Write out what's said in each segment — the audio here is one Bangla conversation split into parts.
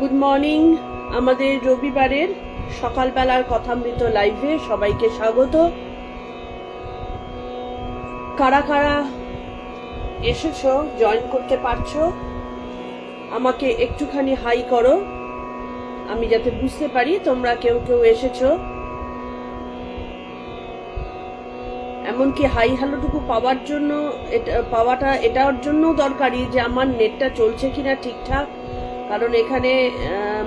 Good morning. আমাদের রবিবারের সকালবেলার কথামৃত লাইভে সবাইকে স্বাগত। কারা কারা এসেছো, জয়েন করতে পারছো, আমাকে একটুখানি হাই করো, আমি যাতে বুঝতে পারি তোমরা কেউ কেউ এসেছো। এমনকি হাই হ্যালোটুকু পাওয়ার জন্য এটার জন্য দরকারি যে আমার নেটটা চলছে কিনা ঠিকঠাক, কারণ এখানে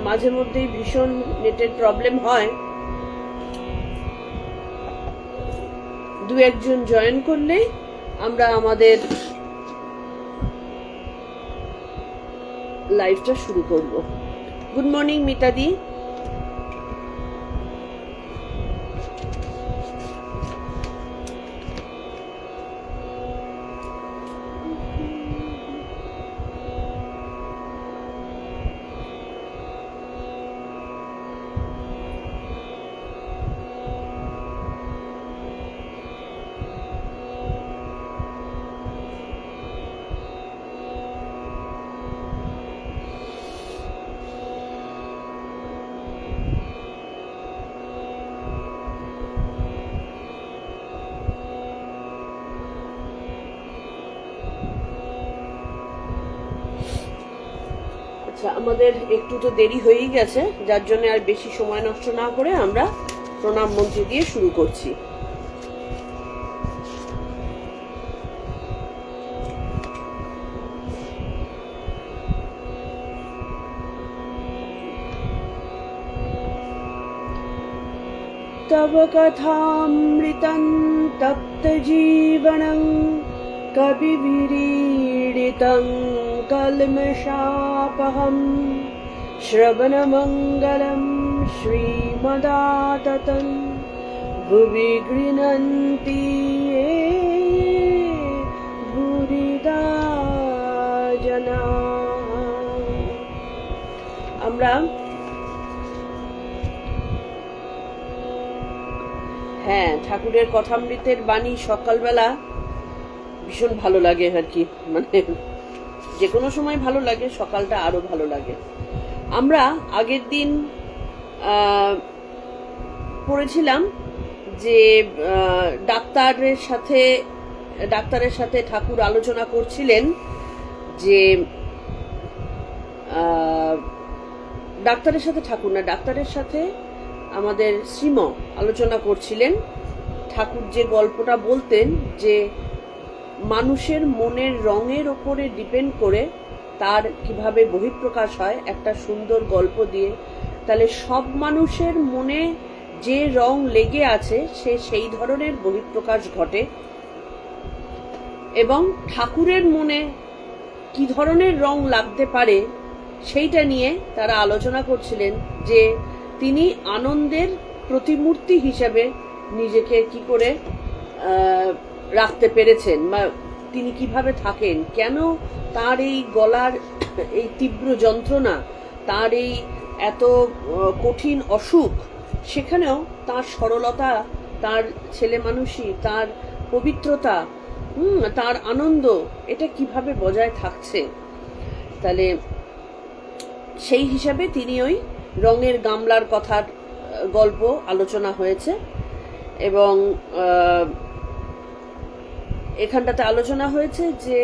মাঝে মধ্যেই ভীষণ নেটের প্রবলেম হয়। দু একজন জয়েন করলেই আমরা আমাদের লাইভটা শুরু করব। গুড মর্নিং মিতাদি। আমাদের একটু তো দেরি হয়েই গেছে, যার জন্য আর বেশি সময় নষ্ট না করে আমরা প্রণাম মন্ত্র দিয়ে শুরু করছি। তব কথামৃতং তপ্ত জীবনং কবিভিरीडितं কলমশাপহম শ্রবণমঙ্গলম শ্রীমদাততং ভুবি গৃহন্তি ये ভূরিদা জনা। আমরা ঠাকুরের কথামৃতের বাণী সকালবেলা ভীষণ ভালো লাগে আর কি, মানে যে কোনো সময় ভালো লাগে, সকালটা আরো ভালো লাগে। আমরা আগের দিন পড়েছিলাম যে ডাক্তারের সাথে ঠাকুর আলোচনা করছিলেন যে ডাক্তারের সাথে আমাদের শ্রীম আলোচনা করছিলেন। ঠাকুর যে গল্পটা বলতেন যে মানুষের মনের রঙের ওপরে ডিপেন্ড করে তার কিভাবে বহিঃপ্রকাশ হয়, একটা সুন্দর গল্প দিয়ে। তাহলে সব মানুষের মনে যে রং লেগে আছে সেই ধরনের বহিঃপ্রকাশ ঘটে, এবং ঠাকুরের মনে কি ধরনের রং লাগতে পারে সেইটা নিয়ে তারা আলোচনা করছিলেন যে তিনি আনন্দের প্রতিমূর্তি হিসেবে নিজেকে কি করে রাখতে পেরেছেন, বা তিনি কিভাবে থাকেন, কেন তার এই গলার এই তীব্র যন্ত্রণা, তার এই এত কঠিন অসুখ, সেখানেও তার সরলতা, তার ছেলে মানুষই, তার পবিত্রতা, তার আনন্দ, এটা কিভাবে বজায় থাকছে। তাহলে সেই হিসাবে তিনি ওই রঙের গামলার কথার গল্প আলোচনা হয়েছে, এবং এখানটাতে আলোচনা হয়েছে যে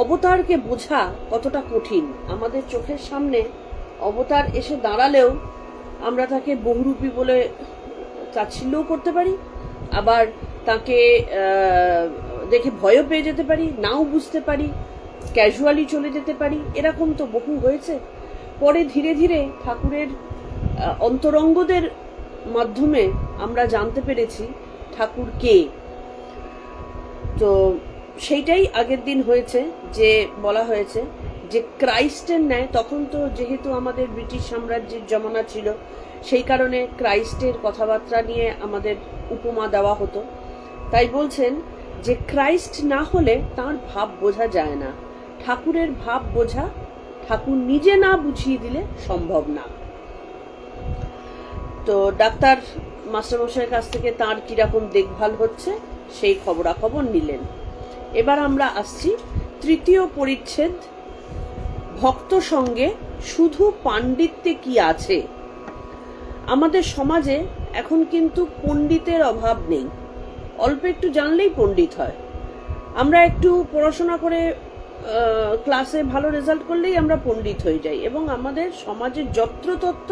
অবতারকে বোঝা কতটা কঠিন। আমাদের চোখের সামনে অবতার এসে দাঁড়ালেও আমরা তাকে বহুরূপী বলে তাচ্ছিল্যও করতে পারি, আবার তাকে দেখে ভয়ও পেয়ে যেতে পারি, নাও বুঝতে পারি, ক্যাজুয়ালি চলে যেতে পারি, এরকম তো বহু হয়েছে। পরে ধীরে ধীরে ঠাকুরের অন্তরঙ্গদের মাধ্যমে আমরা জানতে পেরেছি ঠাকুর কে। তো সেইটাই আগের দিন হয়েছে, যে বলা হয়েছে যে ক্রাইস্টের ন্যায়, তখন তো যেহেতু আমাদের ব্রিটিশ সাম্রাজ্যের জমানা ছিল, সেই কারণে ক্রাইস্টের কথাবার্তা নিয়ে আমাদের উপমা দেওয়া হতো। তাই বলছেন যে ক্রাইস্ট না হলে তার ভাব বোঝা যায় না, ঠাকুরের ভাব বোঝা ঠাকুর নিজে না বুঝিয়ে দিলে সম্ভব না। তো ডাক্তার মাস্টারমশাইয়ের কাছ থেকে তার কিরকম দেখভাল হচ্ছে সেই খবরাখবর নিলেন। এবার আমরা আসছি তৃতীয় পরিচ্ছেদ, ভক্ত সঙ্গে শুধু পাণ্ডিত্যে কি আছে? আমাদের সমাজে এখন কিন্তু পণ্ডিতের অভাব নেই, অল্প একটু জানলেই পণ্ডিত হয়। আমরা একটু পড়াশোনা করে ক্লাসে ভালো রেজাল্ট করলেই আমরা পণ্ডিত হয়ে যাই, এবং আমাদের সমাজের যত্রতত্ত্ব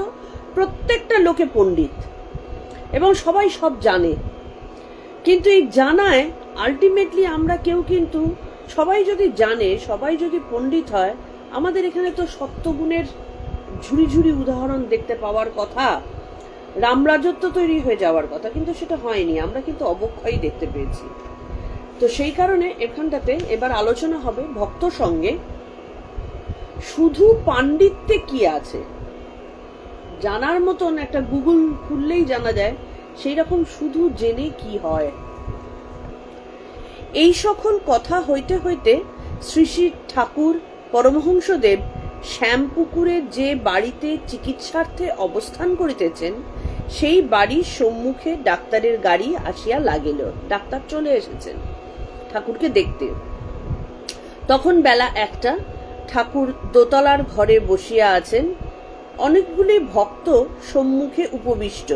প্রত্যেকটা লোকে পণ্ডিত, এবং সবাই সব জানে। কিন্তু এই জানায় আলটিমেটলি আমরা কেউ কিন্তু, সবাই যদি জানে, সবাই যদি পণ্ডিত হয়, আমাদের এখানে তো সত্যগুণের ঝুড়ি ঝুড়ি উদাহরণ দেখতে পাওয়ার কথা, রামরাজত্ব তৈরি হয়ে যাওয়ার কথা, কিন্তু সেটা হয়নি। আমরা কিন্তু অবক্ষয়ই দেখতে পেয়েছি। তো সেই কারণে এখানটাতে এবার আলোচনা হবে ভক্ত সঙ্গে শুধু পাণ্ডিত্যে কি আছে। জানার মতন একটা গুগল খুললেই জানা যায়, সেই রকম শুধু জেনে কি হয়। এই সকল কথা হইতে হইতে শ্রী শ্রী ঠাকুর পরমহংসদেব শ্যামপুকুরের যে বাড়িতে চিকিৎসার্থে অবস্থান করিতেছেন, সেই বাড়ির সম্মুখে ডাক্তারের গাড়ি আসিয়া লাগিল। ডাক্তার চলে এসেছেন ঠাকুরকে দেখতে। তখন বেলা 1টা। ঠাকুর দোতলার ঘরে বসিয়া আছেন। অনেকগুলি ভক্ত সম্মুখে উপবিষ্ট।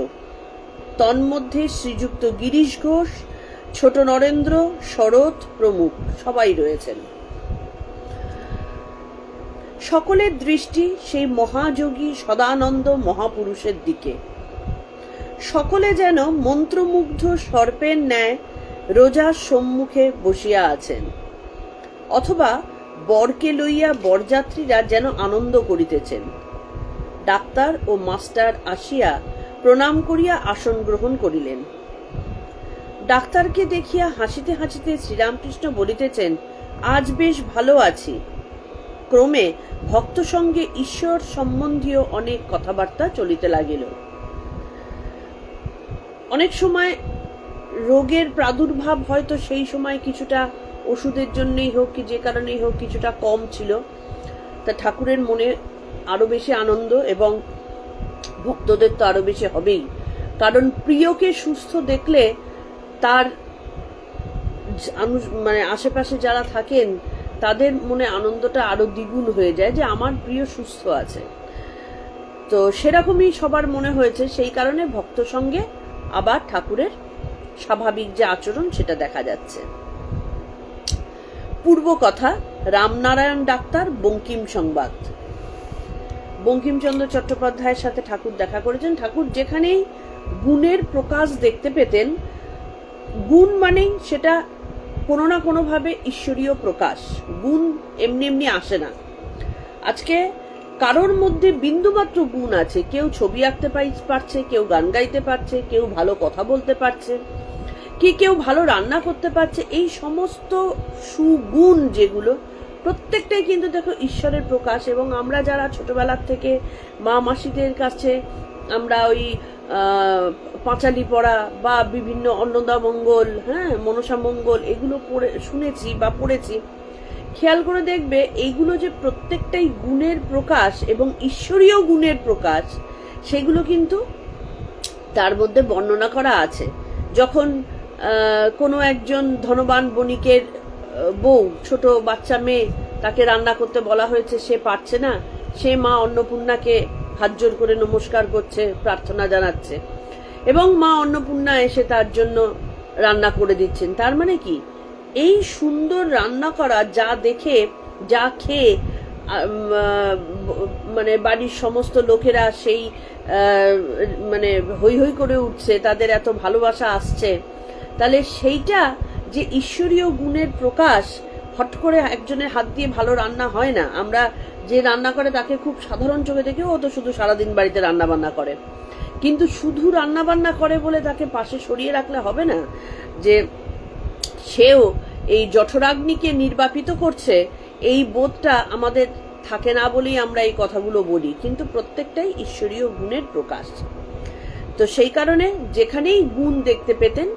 তন্মধ্যে শ্রীযুক্ত গিরিশ ঘোষ, ছোট নরেন্দ্র, শরৎ প্রমুখ সবাই রয়েছেন। সকলের দৃষ্টি সেই মহাযোগী সদানন্দ মহাপুরুষের দিকে। সকলে যেন মন্ত্রমুগ্ধ সর্পের ন্যায় রোজার সম্মুখে বসিয়া আছেন, অথবা বরকে লইয়া বরযাত্রীরা যেন আনন্দ করিতেছেন। ডাক্তার ও মাস্টার আসিয়া প্রণাম করিয়া আসন গ্রহণ করিলেন। ডাক্তারকে দেখিয়া হাসিতে হাসিতে শ্রীরামকৃষ্ণ বলিতেছেন, আজ বেশ ভালো আছি। ক্রমে ভক্ত সঙ্গে ঈশ্বর সম্বন্ধীয় অনেক কথাবার্তা চলিতে লাগিল। অনেক সময় রোগের প্রাদুর্ভাব হয়তো সেই সময় কিছুটা ওষুধের জন্যই হোক কি যে কারণেই হোক কিছুটা কম ছিল, তা ঠাকুরের মনে আরো বেশি আনন্দ, এবং ভক্তদের তো আরো বেশি হবেই, কারণ প্রিয়কে সুস্থ দেখলে তার মানে আশেপাশে যারা থাকেন তাদের মনে আনন্দটা আরো দ্বিগুণ হয়ে যায় যে আমার প্রিয় সুস্থ আছে। তো সেরকমই সবার মনে হয়েছে, সেই কারণে ভক্ত সঙ্গে আবার ঠাকুরের স্বাভাবিক যে আচরণ সেটা দেখা যাচ্ছে। পূর্ব কথা, রামনারায়ণ ডাক্তার বঙ্কিম সংবাদ। বঙ্কিমচন্দ্র চট্টোপাধ্যায়ের সাথে ঠাকুর দেখা করেছেন। ঠাকুর যেখানেই গুণের প্রকাশ দেখতে পেতেন, গুণ মানেই সেটা কোনো না কোনোভাবে ঈশ্বরীয় প্রকাশ। গুণ এমনি এমনি আসে না। আজকে কারোর মধ্যে বিন্দুমাত্র গুণ আছে, কেউ ছবি আঁকতে পারছে, কেউ গান গাইতে পারছে, কেউ ভালো কথা বলতে পারছে, কি কেউ ভালো রান্না করতে পারছে। এই সমস্ত সুগুণ যেগুলো প্রত্যেকটাই কিন্তু দেখো ঈশ্বরের প্রকাশ। এবং আমরা যারা ছোটবেলার থেকে মা মাসিদের কাছে আমরা ওই পাঁচালি পড়া বা বিভিন্ন অন্নদা মঙ্গল, মনসা মঙ্গল এগুলো পড়ে শুনেছি বা পড়েছি, খেয়াল করে দেখবে এইগুলো যে প্রত্যেকটাই গুণের প্রকাশ এবং ঈশ্বরীয় গুণের প্রকাশ, সেগুলো কিন্তু তার মধ্যে বর্ণনা করা আছে। যখন কোনো একজন ধনবান বণিকের বউ, ছোট বাচ্চা মেয়ে, তাকে রান্না করতে বলা হয়েছে, সে পারছে না, সে মা অন্নপূর্ণাকে হাত জোর করে নমস্কার করছে, প্রার্থনা জানাচ্ছে, এবং মা অন্নপূর্ণা এসে তার জন্য রান্না করে দিচ্ছেন। তার মানে কি, এই সুন্দর রান্না করা যা দেখে, যা খেয়ে মানে বাড়ির সমস্ত লোকেরা সেই মানে হৈ হৈ করে উঠছে, তাদের এত ভালোবাসা আসছে, তাহলে সেইটা যে ঈশ্বরীয় গুণের প্রকাশ। হট করে একজনের হাত দিয়ে ভালো রান্না হয় না। আমরা যে রান্না করে তাকে খুব সাধারণ চোখে দেখে, ও তো শুধু সারাদিন বাড়িতে রান্না বান্না করে। কিন্তু শুধু রান্না বান্না করে বলে তাকে পাশে সরিয়ে রাখলে হবে না, যে সেও এই জঠরাগ্নিকে নির্বাপিত করছে। এই বোধটা আমাদের থাকে না বলেই আমরা এই কথাগুলো বলি, কিন্তু প্রত্যেকটাই ঈশ্বরীয় গুণের প্রকাশ। তো সেই কারণে যেখানেই গুণ দেখতে পেতেন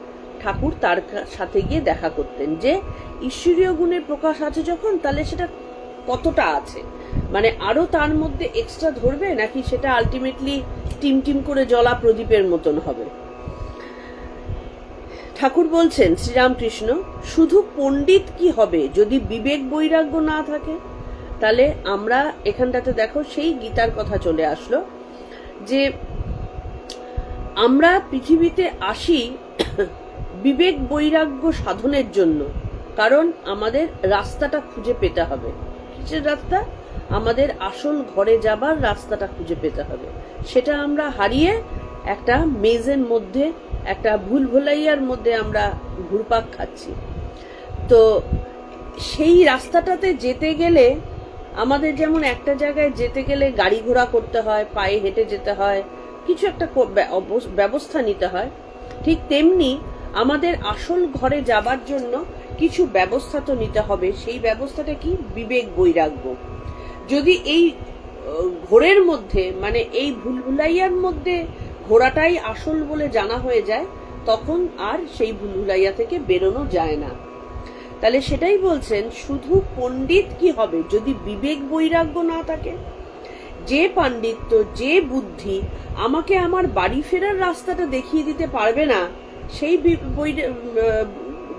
ঠাকুর তার সাথে গিয়ে দেখা করতেন, যে ঈশ্বরীয় গুণের প্রকাশ আছে যখন, তাহলে সেটা কতটা আছে, মানে আরো তার মধ্যে এক্সট্রা ধরবে, নাকি সেটা আলটিমেটলি টিম টিম করে জ্বলা প্রদীপের মতন হবে। ঠাকুর বলছেন, শ্রীরামকৃষ্ণ, শুধু পণ্ডিত কি হবে যদি বিবেক বৈরাগ্য না থাকে? তাহলে আমরা এখানটাতে দেখো সেই গীতার কথা চলে আসলো যে আমরা পৃথিবীতে আসি বিবেক বৈরাগ্য সাধনের জন্য, কারণ আমাদের রাস্তাটা খুঁজে পেতে হবে। কিসের রাস্তা? আমাদের আসল ঘরে যাবার রাস্তাটা খুঁজে পেতে হবে। সেটা আমরা হারিয়ে একটা মেজের মধ্যে, একটা ভুলভুলাইয়ার মধ্যে আমরা ঘুরপাক খাচ্ছি। তো সেই রাস্তাটাতে যেতে গেলে আমাদের যেমন একটা জায়গায় যেতে গেলে গাড়ি ঘোড়া করতে হয়, পায়ে হেঁটে যেতে হয়, কিছু একটা ব্যবস্থা নিতে হয়, ঠিক তেমনি আমাদের আসল ঘরে যাবার জন্য কিছু ব্যবস্থা তো নিতে হবে। সেই ব্যবস্থাটা কি? বিবেক বৈরাগ্য। যদি এই ঘোরের মধ্যে, মানে এই ভুলভুলাইয়ার মধ্যে ঘোড়াটাই আসল বলে জানা হয়ে যায়, তখন আর সেই ভুলভুলাইয়া থেকে বেরোনো যায় না। তাহলে সেটাই বলছেন, শুধু পণ্ডিত কি হবে যদি বিবেক বৈরাগ্য না থাকে? যে পাণ্ডিত্য, যে বুদ্ধি আমাকে আমার বাড়ি ফেরার রাস্তাটা দেখিয়ে দিতে পারবে না, সেই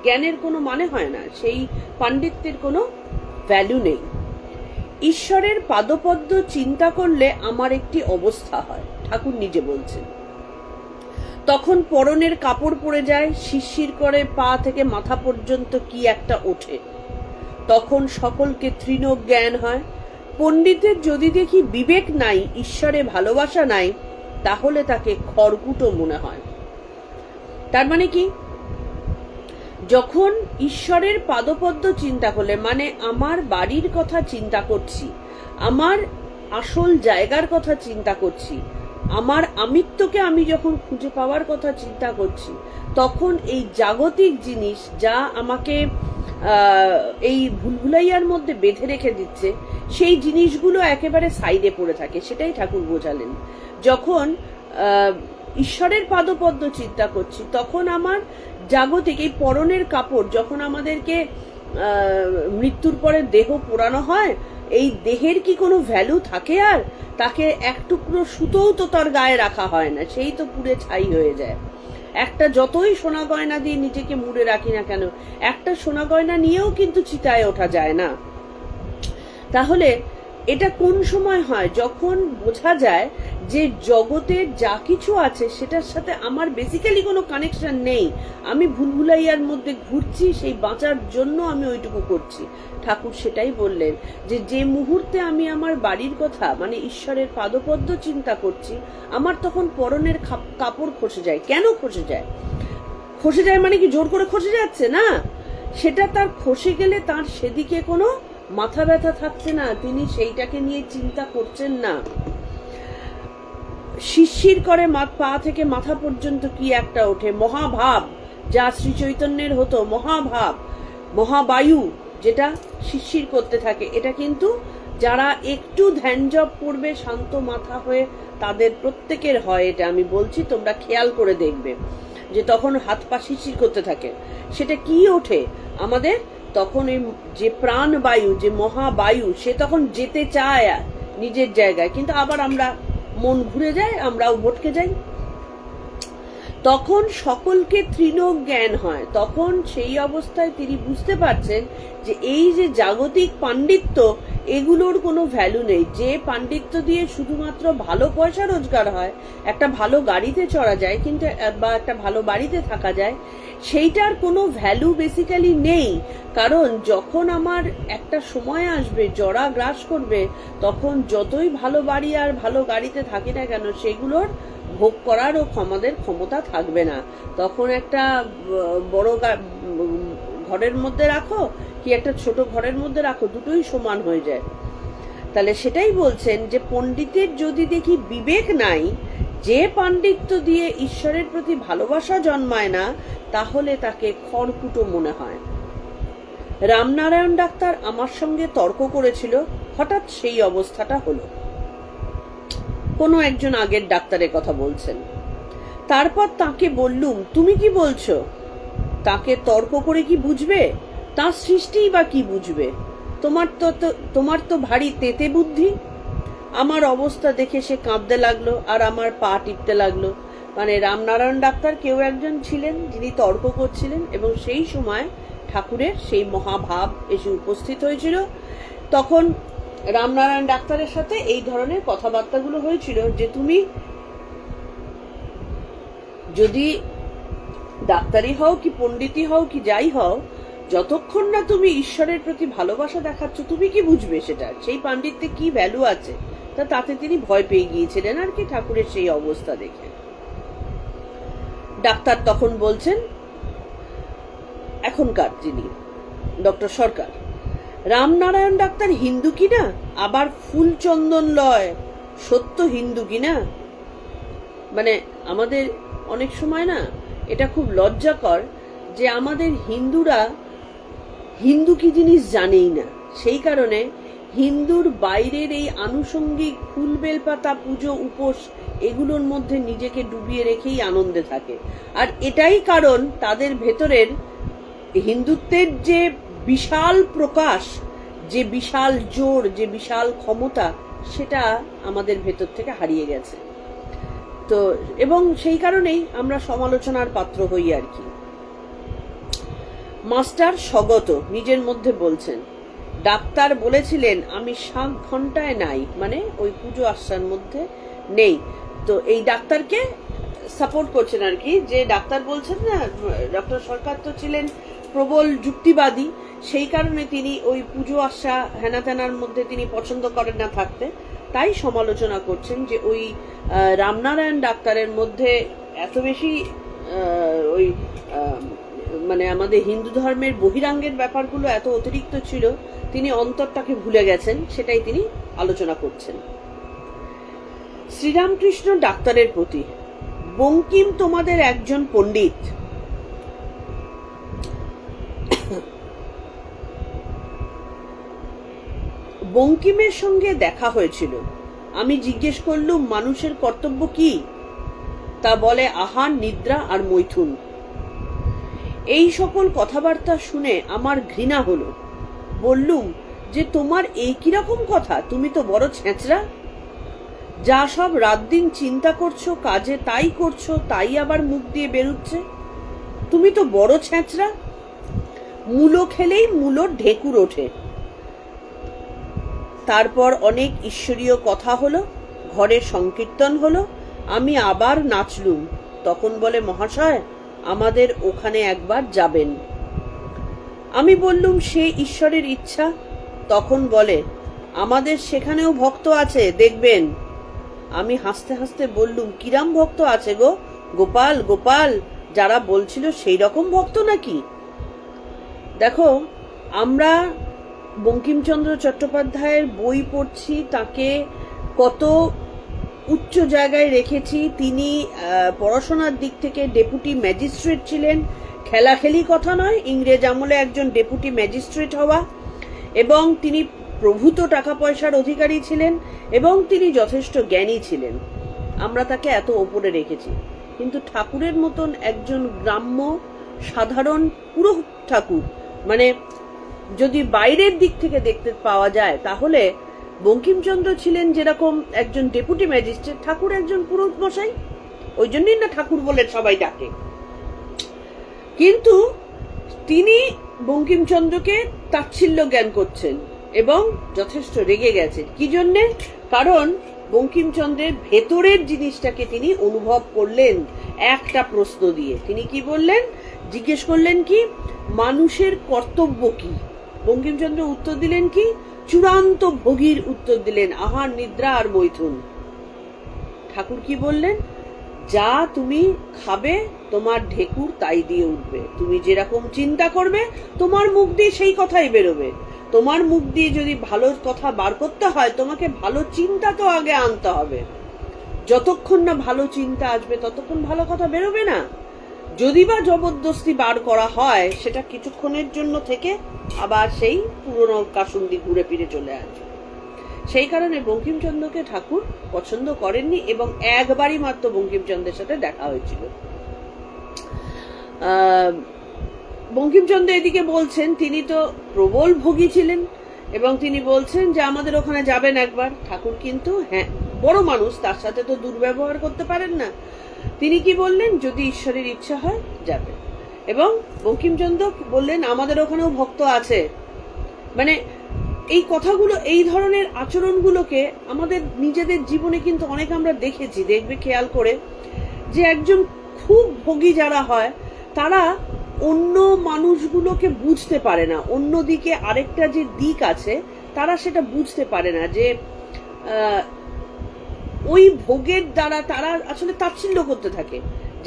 জ্ঞানের কোনো মানে হয় না, সেই পাণ্ডিত্যের কোনো ভ্যালু নেই। ঈশ্বরের পাদপদ্ম চিন্তা করলে আমার একটি অবস্থা হয়, ঠাকুর নিজে বলছেন। তখন পরনের কাপড় পরে যায়, শিরশির করে পা থেকে মাথা পর্যন্ত কি একটা ওঠে। তখন সকলকে তৃণ জ্ঞান হয়। পণ্ডিতের যদি দেখি বিবেক নাই, ঈশ্বরে ভালোবাসা নাই, তাহলে তাকে খড়কুটো মনে হয়। তার মানে কি? যখন ঈশ্বরের পাদপদ্ম চিন্তা করলে, মানে আমার বাড়ির কথা চিন্তা করছি, আমার আসল জায়গার কথা চিন্তা করছি, আমার আমিত্বকে আমি যখন খুঁজে পাওয়ার কথা চিন্তা করছি, তখন এই জাগতিক জিনিস যা আমাকে এই ভুলভুলাইয়ার মধ্যে বেঁধে রেখে দিচ্ছে, সেই জিনিসগুলো একেবারে সাইডে পড়ে থাকে। সেটাই ঠাকুর বোঝালেন। যখন ঈশ্বরের পাদপদ্ম চিন্তা করছি, তখন আমার জাগতিক এই পরনের কাপড়, যখন আমাদেরকে মৃত্যুর পরে দেহ পোড়ানো হয়, এই দেহের কি কোনো ভ্যালু থাকে? আর তাকে এক টুকরো সুতোও তো তার গায়ে রাখা হয় না, সেই তো পুড়ে ছাই হয়ে যায়। একটা যতই সোনা গয়না দিয়ে নিজেকে মুড়ে রাখি না কেন, একটা সোনা গয়না নিয়েও কিন্তু চিতায় ওঠা যায় না। তাহলে এটা কোন সময় হয়? যখন বোঝা যায় যে জগতের যা কিছু আছে সেটার সাথে আমার বেসিক্যালি কোনো কানেকশন নেই, আমি ভুলভুলাইয়ার মধ্যে ঘুরছি, সেই বাঁচার জন্য আমি ওইটুকু করছি। ঠাকুর সেটাই বললেন যে যে মুহূর্তে আমি আমার বাড়ির কথা, মানে ঈশ্বরের পাদপদ্ম চিন্তা করছি, আমার তখন পরনের কাপড় খসে যায়। কেন খসে যায়? খসে যায় মানে কি জোর করে খসে যাচ্ছে না, সেটা তার খসে গেলে তার সেদিকে কোনো মাথা ব্যথা থাকছে না, তিনি সেইটাকে নিয়ে চিন্তা করছেন না। শিরশির করে পা থেকে মাথা পর্যন্ত কি একটা ওঠে, মহাভাব, যা শ্রী চৈতন্যের হতো মহাভাব, মহাবায়ু, যেটা শিরশির করতে থাকে। এটা কিন্তু যারা একটু ধ্যান জপ করবে শান্ত মাথা হয়ে, তাদের প্রত্যেকের হয়। এটা আমি বলছি, তোমরা খেয়াল করে দেখবে যে তখন হাত পা শিরশির করতে থাকে। সেটা কি ওঠে আমাদের? তখন এই যে প্রাণবায়ু, যে মহাবায়ু, সে তখন যেতে চায় নিজের জায়গায়, কিন্তু আবার আমরা মন ঘুরে যায়, আমরাও ভটকে যাই। তখন সকলকে তৃণ জ্ঞান হয়। তখন সেই অবস্থায় তিনি বুঝতে পারছেন যে এই যে জাগতিক পাণ্ডিত্য, এগুলোর কোনো ভ্যালু নেই। যে পাণ্ডিত্য দিয়ে শুধুমাত্র ভালো পয়সা রোজগার হয়, একটা ভালো গাড়িতে চড়া যায়, কিন্তু বা একটা ভালো বাড়িতে থাকা যায়, সেইটার কোনো ভ্যালু বেসিক্যালি নেই। কারণ যখন আমার একটা সময় আসবে, জরা গ্রাস করবে, তখন যতই ভালো বাড়ি আর ভালো গাড়িতে থাকি না কেন, সেগুলোর ভোগ করারও আমাদের ক্ষমতা থাকবে না। তখন একটা বড় ঘরের মধ্যে রাখো কি একটা ছোট ঘরের মধ্যে রাখো, দুটোই সমান হয়ে যায়। তাহলে সেটাই বলছেন যে পণ্ডিতের যদি দেখি বিবেক নাই, যে পাণ্ডিত্য দিয়ে ঈশ্বরের প্রতি ভালোবাসা জন্মায় না, তাহলে তাকে খড়কুটো মনে হয়। রামনারায়ণ ডাক্তার আমার সঙ্গে তর্ক করেছিল, হঠাৎ সেই অবস্থাটা হলো। কোনো একজন আগের ডাক্তারের কথা বলছেন। তারপর তাকে বললুম, তুমি কি বলছো? তাকে তর্ক করে কি বুঝবে? তার সৃষ্টিই বা কি বুঝবে? তোমার তো ভারী তেতে বুদ্ধি। আমার অবস্থা দেখে সে কাঁদতে লাগলো আর আমার পা টিপতে লাগলো। মানে রামনারায়ণ ডাক্তার কেউ একজন ছিলেন যিনি তর্ক করছিলেন, এবং সেই সময় ঠাকুরের সেই মহাভাব এসে উপস্থিত হয়েছিল। তখন রামনারায়ণ ডাক্তারের সাথে এই ধরনের কথাবার্তাগুলো হয়েছিল যে তুমি যদি ডাক্তারি হও কি পণ্ডিতই হও কি যাই হও, যতক্ষণ না তুমি ঈশ্বরের প্রতি ভালোবাসা দেখাচ্ছ তুমি কি বুঝবে সেটা, সেই পাণ্ডিত্যে কি ভ্যালু আছে। তাতে তিনি ভয় পেয়ে গিয়েছিলেন আর কি ঠাকুরের সেই অবস্থা দেখে। ডাক্তার তখন বলছেন, এখনকার যিনি ডক্টর সরকার, রামনারায়ণ ডাক্তার হিন্দু কিনা, আবার ফুল চন্দন লয় সত্য হিন্দু কিনা। মানে আমাদের অনেক সময় না এটা খুব লজ্জাকর যে আমাদের হিন্দুরা হিন্দু কি জিনিস জানেই না, সেই কারণে হিন্দুর বাইরের এই আনুষঙ্গিক ফুল বেলপাতা পুজো উপোস এগুলোর মধ্যে নিজেকে ডুবিয়ে রেখেই আনন্দে থাকে। আর এটাই কারণ তাদের ভেতরের হিন্দুত্বের যে বিশাল প্রকাশ, যে বিশাল জোর, যে বিশাল ক্ষমতা, সেটা আমাদের ভেতর থেকে হারিয়ে গেছে। তো এবং সেই কারণেই আমরা সমালোচনার পাত্র হই আর কি। মাস্টার স্বগত নিজের মধ্যে বলছেন, ডাক্তার বলেছিলেন আমি 7 ঘন্টায় নাই, মানে ওই পুজো আশ্রার মধ্যে নেই। তো এই ডাক্তারকে সাপোর্ট করছেন আর কি, যে ডাক্তার বলছেন না, ডক্টর সরকার তো ছিলেন প্রবল যুক্তিবাদী, সেই কারণে তিনি ওই পুজো আশ্রা হেনা তেনার মধ্যে তিনি পছন্দ করেন না থাকতে, তাই সমালোচনা করছেন যে ওই রামনারায়ণ ডাক্তারের মধ্যে এত বেশি ওই মানে আমাদের হিন্দু ধর্মের বহিরাঙ্গের ব্যাপারগুলো এত অতিরিক্ত ছিল, তিনি অন্তরটাকে ভুলে গেছেন, সেটাই তিনি আলোচনা করছেন। শ্রীরামকৃষ্ণ ডাক্তারের প্রতি, বঙ্কিম তোমাদের একজন পণ্ডিত, বঙ্কিমের সঙ্গে দেখা হয়েছিল, আমি জিজ্ঞেস করলুম মানুষের কর্তব্য কি, তা বলে আহার, নিদ্রা আর মৈথুন। এই সকল কথাবার্তা শুনে আমার ঘৃণা হলো। বললুম যে তোমার এই কিরকম কথা, তুমি তো বড় ছেঁচড়া, যা সব রাত দিন চিন্তা করছো, কাজে তাই করছো, তাই আবার মুখ দিয়ে বেরুচ্ছে, তুমি তো বড় ছেঁচড়া। মূলো খেলেই মূলোর ঢেকুর ওঠে। তারপর অনেক ঈশ্বরীয় কথা হলো, ঘরে সংকীর্তন হলো, আমি আবার নাচলুম। তখন বলে মহাশয় আমাদের ওখানে একবার যাবেন। আমি বললুম সে ঈশ্বরের ইচ্ছা। তখন বলে আমাদের সেখানেও ভক্ত আছে, দেখবেন। আমি হাসতে হাসতে বললুম কিরাম ভক্ত আছে গো? গোপাল গোপাল যারা বলছিল সেই রকম ভক্ত নাকি? দেখো, আমরা বঙ্কিমচন্দ্র চট্টোপাধ্যায়ের বই পড়ছি, তাকে কত উচ্চ জায়গায় রেখেছি। তিনি পড়াশোনার দিক থেকে ডেপুটি ম্যাজিস্ট্রেট ছিলেন, খেলাখেলি কথা নয়, ইংরেজ আমলে একজন ডেপুটি ম্যাজিস্ট্রেট হওয়া, এবং তিনি প্রভূত টাকা পয়সার অধিকারী ছিলেন, এবং তিনি যথেষ্ট জ্ঞানী ছিলেন। আমরা তাকে এত ওপরে রেখেছি, কিন্তু ঠাকুরের মতন একজন গ্রাম্য সাধারণ পুরোহিত ঠাকুর, মানে যদি বাইরের দিক থেকে দেখতে পাওয়া যায় তাহলে বঙ্কিমচন্দ্র ছিলেন যেরকম একজন ডেপুটি ম্যাজিস্ট্রেট, ঠাকুর একজন পুরোহিত মশাই। ওই জন্যই না ঠাকুর বলে সবাই ডাকে। কিন্তু তিনি বঙ্কিমচন্দ্রকে তাচ্ছিল্য জ্ঞান করছেন এবং যথেষ্ট রেগে গেছেন। কি জন্যে? কারণ বঙ্কিমচন্দ্রের ভেতরের জিনিসটাকে তিনি অনুভব করলেন একটা প্রশ্ন দিয়ে। তিনি কি বললেন? জিজ্ঞেস করলেন কি মানুষের কর্তব্য কি? বঙ্কিমচন্দ্র উত্তর দিলেন কি? চূড়ান্ত ভোগীর উত্তর দিলেন, আহার, নিদ্রা আর মৈথুন। ঠাকুর কি বললেন? যা তুমি খাবে তোমার ঢেকুর তাই দিয়ে উঠবে, তুমি যেরকম চিন্তা করবে তোমার মুখ দিয়ে সেই কথাই বেরোবে। তোমার মুখ দিয়ে যদি ভালো কথা বার করতে হয় তোমাকে ভালো চিন্তা তো আগে আনতে হবে। যতক্ষণ না ভালো চিন্তা আসবে ততক্ষণ ভালো কথা বেরোবে না। যদি বা জবরদস্তি বার করা হয় সেটা কিছুক্ষণের জন্য থেকে আবার সেই পুরনো কাসুন্দি ঘুরে ফিরে চলে আসবে। সেই কারণে বঙ্কিমচন্দ্রকে ঠাকুর পছন্দ করেননি এবং একবারই মাত্র বঙ্কিমচন্দ্রের সাথে দেখা হয়েছিল। বঙ্কিমচন্দ্র এদিকে বলছেন তিনি তো প্রবল ভোগী ছিলেন এবং তিনি বলছেন যে আমাদের ওখানে যাবেন একবার। ঠাকুর কিন্তু হ্যাঁ বড় মানুষ, তার সাথে তো দুর্ব্যবহার করতে পারেন না। তিনি কি বললেন? যদি ঈশ্বরের ইচ্ছা হয় যাবে। এবং বঙ্কিমচন্দ্র বললেন আমাদের ওখানেও ভক্ত আছে। মানে এই কথাগুলো, এই ধরনের আচরণগুলোকে আমাদের নিজেদের জীবনে কিন্তু অনেক আমরা দেখেছি। দেখবে খেয়াল করে যে একজন খুব ভোগী যারা হয় তারা অন্য মানুষগুলোকে বুঝতে পারে না, অন্যদিকে আরেকটা যে দিক আছে তারা সেটা বুঝতে পারে না, যে ওই ভোগের দ্বারা তারা আসলে তাচ্ছিল্য করতে থাকে।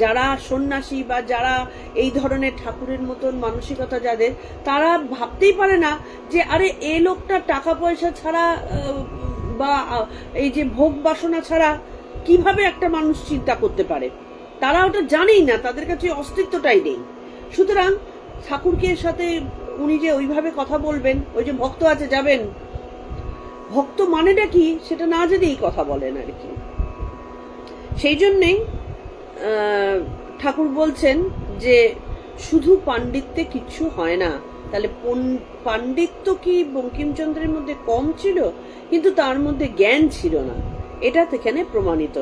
যারা সন্ন্যাসী বা যারা এই ধরনের ঠাকুরের মতন মানসিকতা যাদের, তারা ভাবতেই পারে না যে আরে এ লোকটা টাকা পয়সা ছাড়া বা এই যে ভোগ বাসনা ছাড়া কিভাবে একটা মানুষ চিন্তা করতে পারে। তারা ওটা জানেই না, তাদের কাছে অস্তিত্বটাই নেই। সুতরাং ঠাকুরকে সাথে উনি যে ওইভাবে কথা বলবেন, ওই যে ভক্ত আছে যাবেন, ভক্ত মানেটা কি সেটা না জেনেই কথা বলেন আর কি। সেই জন্যেই ঠাকুর বলছেন যে শুধু পাণ্ডিত্যে কিচ্ছু হয় না। তাহলে পাণ্ডিত্য কি বঙ্কিমচন্দ্রের মধ্যে কম ছিল, কিন্তু তার মধ্যে জ্ঞান ছিল না, এটা সেখানে প্রমাণিত।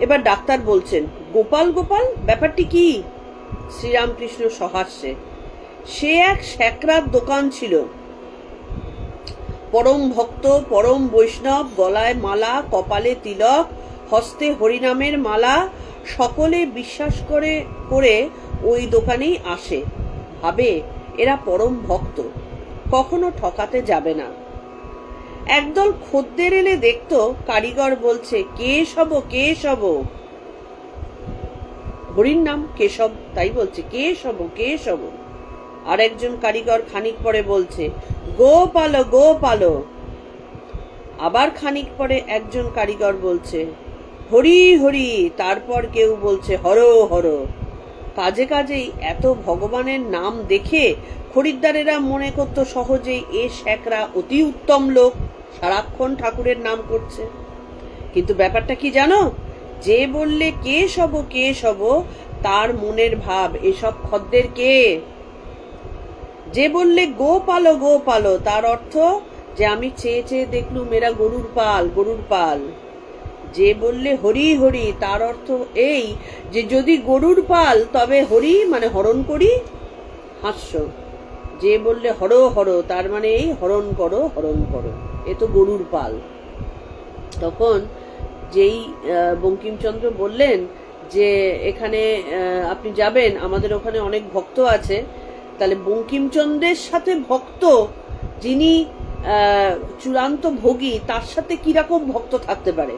এবার ডাক্তার বলছেন, গোপাল গোপাল ব্যাপারটি কি? শ্রীরামকৃষ্ণ সহাস্যে, সে এক স্যাকরার দোকান ছিল, পরম ভক্ত, পরম বৈষ্ণব, গলায় মালা, কপালে তিলক, হস্তে হরিনামের মালা, সকলে বিশ্বাস করে ওই দোকানেই আসে, ভাবে এরা পরম ভক্ত, কখনো ঠকাতে যাবে না। একদল খদ্দের এলে দেখতো কারিগর বলছে, কেশব কেশব, হরির নাম কেশব, তাই বলছে কেশব কেশব। আর একজন কারিগর খানিক পরে বলছে, গোপালো গোপালো। আবার খানিক পরে একজন কারিগর বলছে, হরি হরি। তারপর কেউ বলছে, হর হর। কাজে কাজেই এত ভগবানের নাম দেখে খরিদ্দারেরা মনে করতো সহজেই এ শ্যাকরা অতি উত্তম লোক, সারাক্ষণ ঠাকুরের নাম করছে। কিন্তু ব্যাপারটা কি জানো? যে বললে কে সব তার মনের ভাব এসব খদ্দের কে। যে বললে গো পালো তার অর্থ যে আমি চেয়ে চেয়ে দেখলুম এরা গরুর পাল গরুর পাল। যে বললে হরি হরি তার অর্থ এই যে যদি গরুর পাল তবে হরি মানে হরণ করি, হাস্য। যে বললে হর হর তার মানে এই হরণ করো এ তো গরুর পাল। তখন যেই বঙ্কিমচন্দ্র বললেন যে এখানে আপনি যাবেন, আমাদের ওখানে অনেক ভক্ত আছে, তাহলে বঙ্কিমচন্দ্রের সাথে ভক্ত যিনি চূড়ান্ত ভোগী তার সাথে কিরকম ভক্ত থাকতে পারে?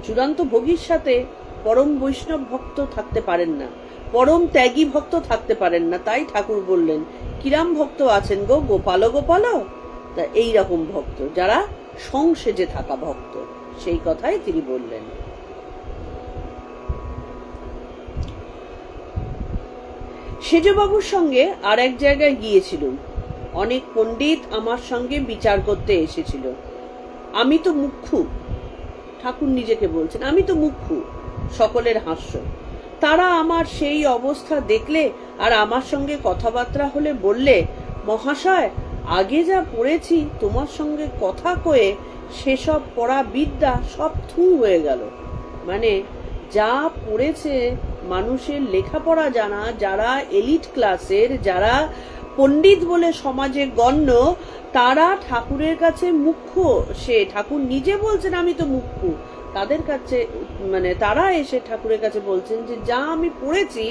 চূড়ান্ত ভোগীর সাথে পরম বৈষ্ণব ভক্ত থাকতে পারেন না, পরম ত্যাগী ভক্ত থাকতে পারেন না। তাই ঠাকুর বললেন, কিরাম ভক্ত আছেন গো, গোপালো গোপালো। তা এইরকম ভক্ত যারা সংসেজে থাকা ভক্ত, সেই কথাই তিনি বললেন। সেজবাবুর সঙ্গে আর এক জায়গায় গিয়েছিলুম। অনেক পণ্ডিত আমার সঙ্গে বিচার করতে এসেছিল। আমি তো মুখ্যু, ঠাকুর নিজেকে বলছেন, আমি তো মুখ্যু। সকলের হাস্য। তারা আমার সেই অবস্থা দেখলে আর আমার সঙ্গে কথাবার্তা হলে বললে, মহাশয় আগে যা পড়েছি তোমার সঙ্গে কথা কয়ে সেসব পড়া বিদ্যা সব থু হয়ে গেল। মানে যা পড়েছে মানুষের লেখাপড়া জানা, যারা এলিট ক্লাসের, যারা পণ্ডিত বলে সমাজে গণ্য, তারা ঠাকুরের কাছে মুখ্য। সে ঠাকুর নিজে বলছেন আমি তো মুখ্য। তাদের কাছে মানে তারা এসে ঠাকুরের কাছে বলছেন যে যা আমি পড়েছি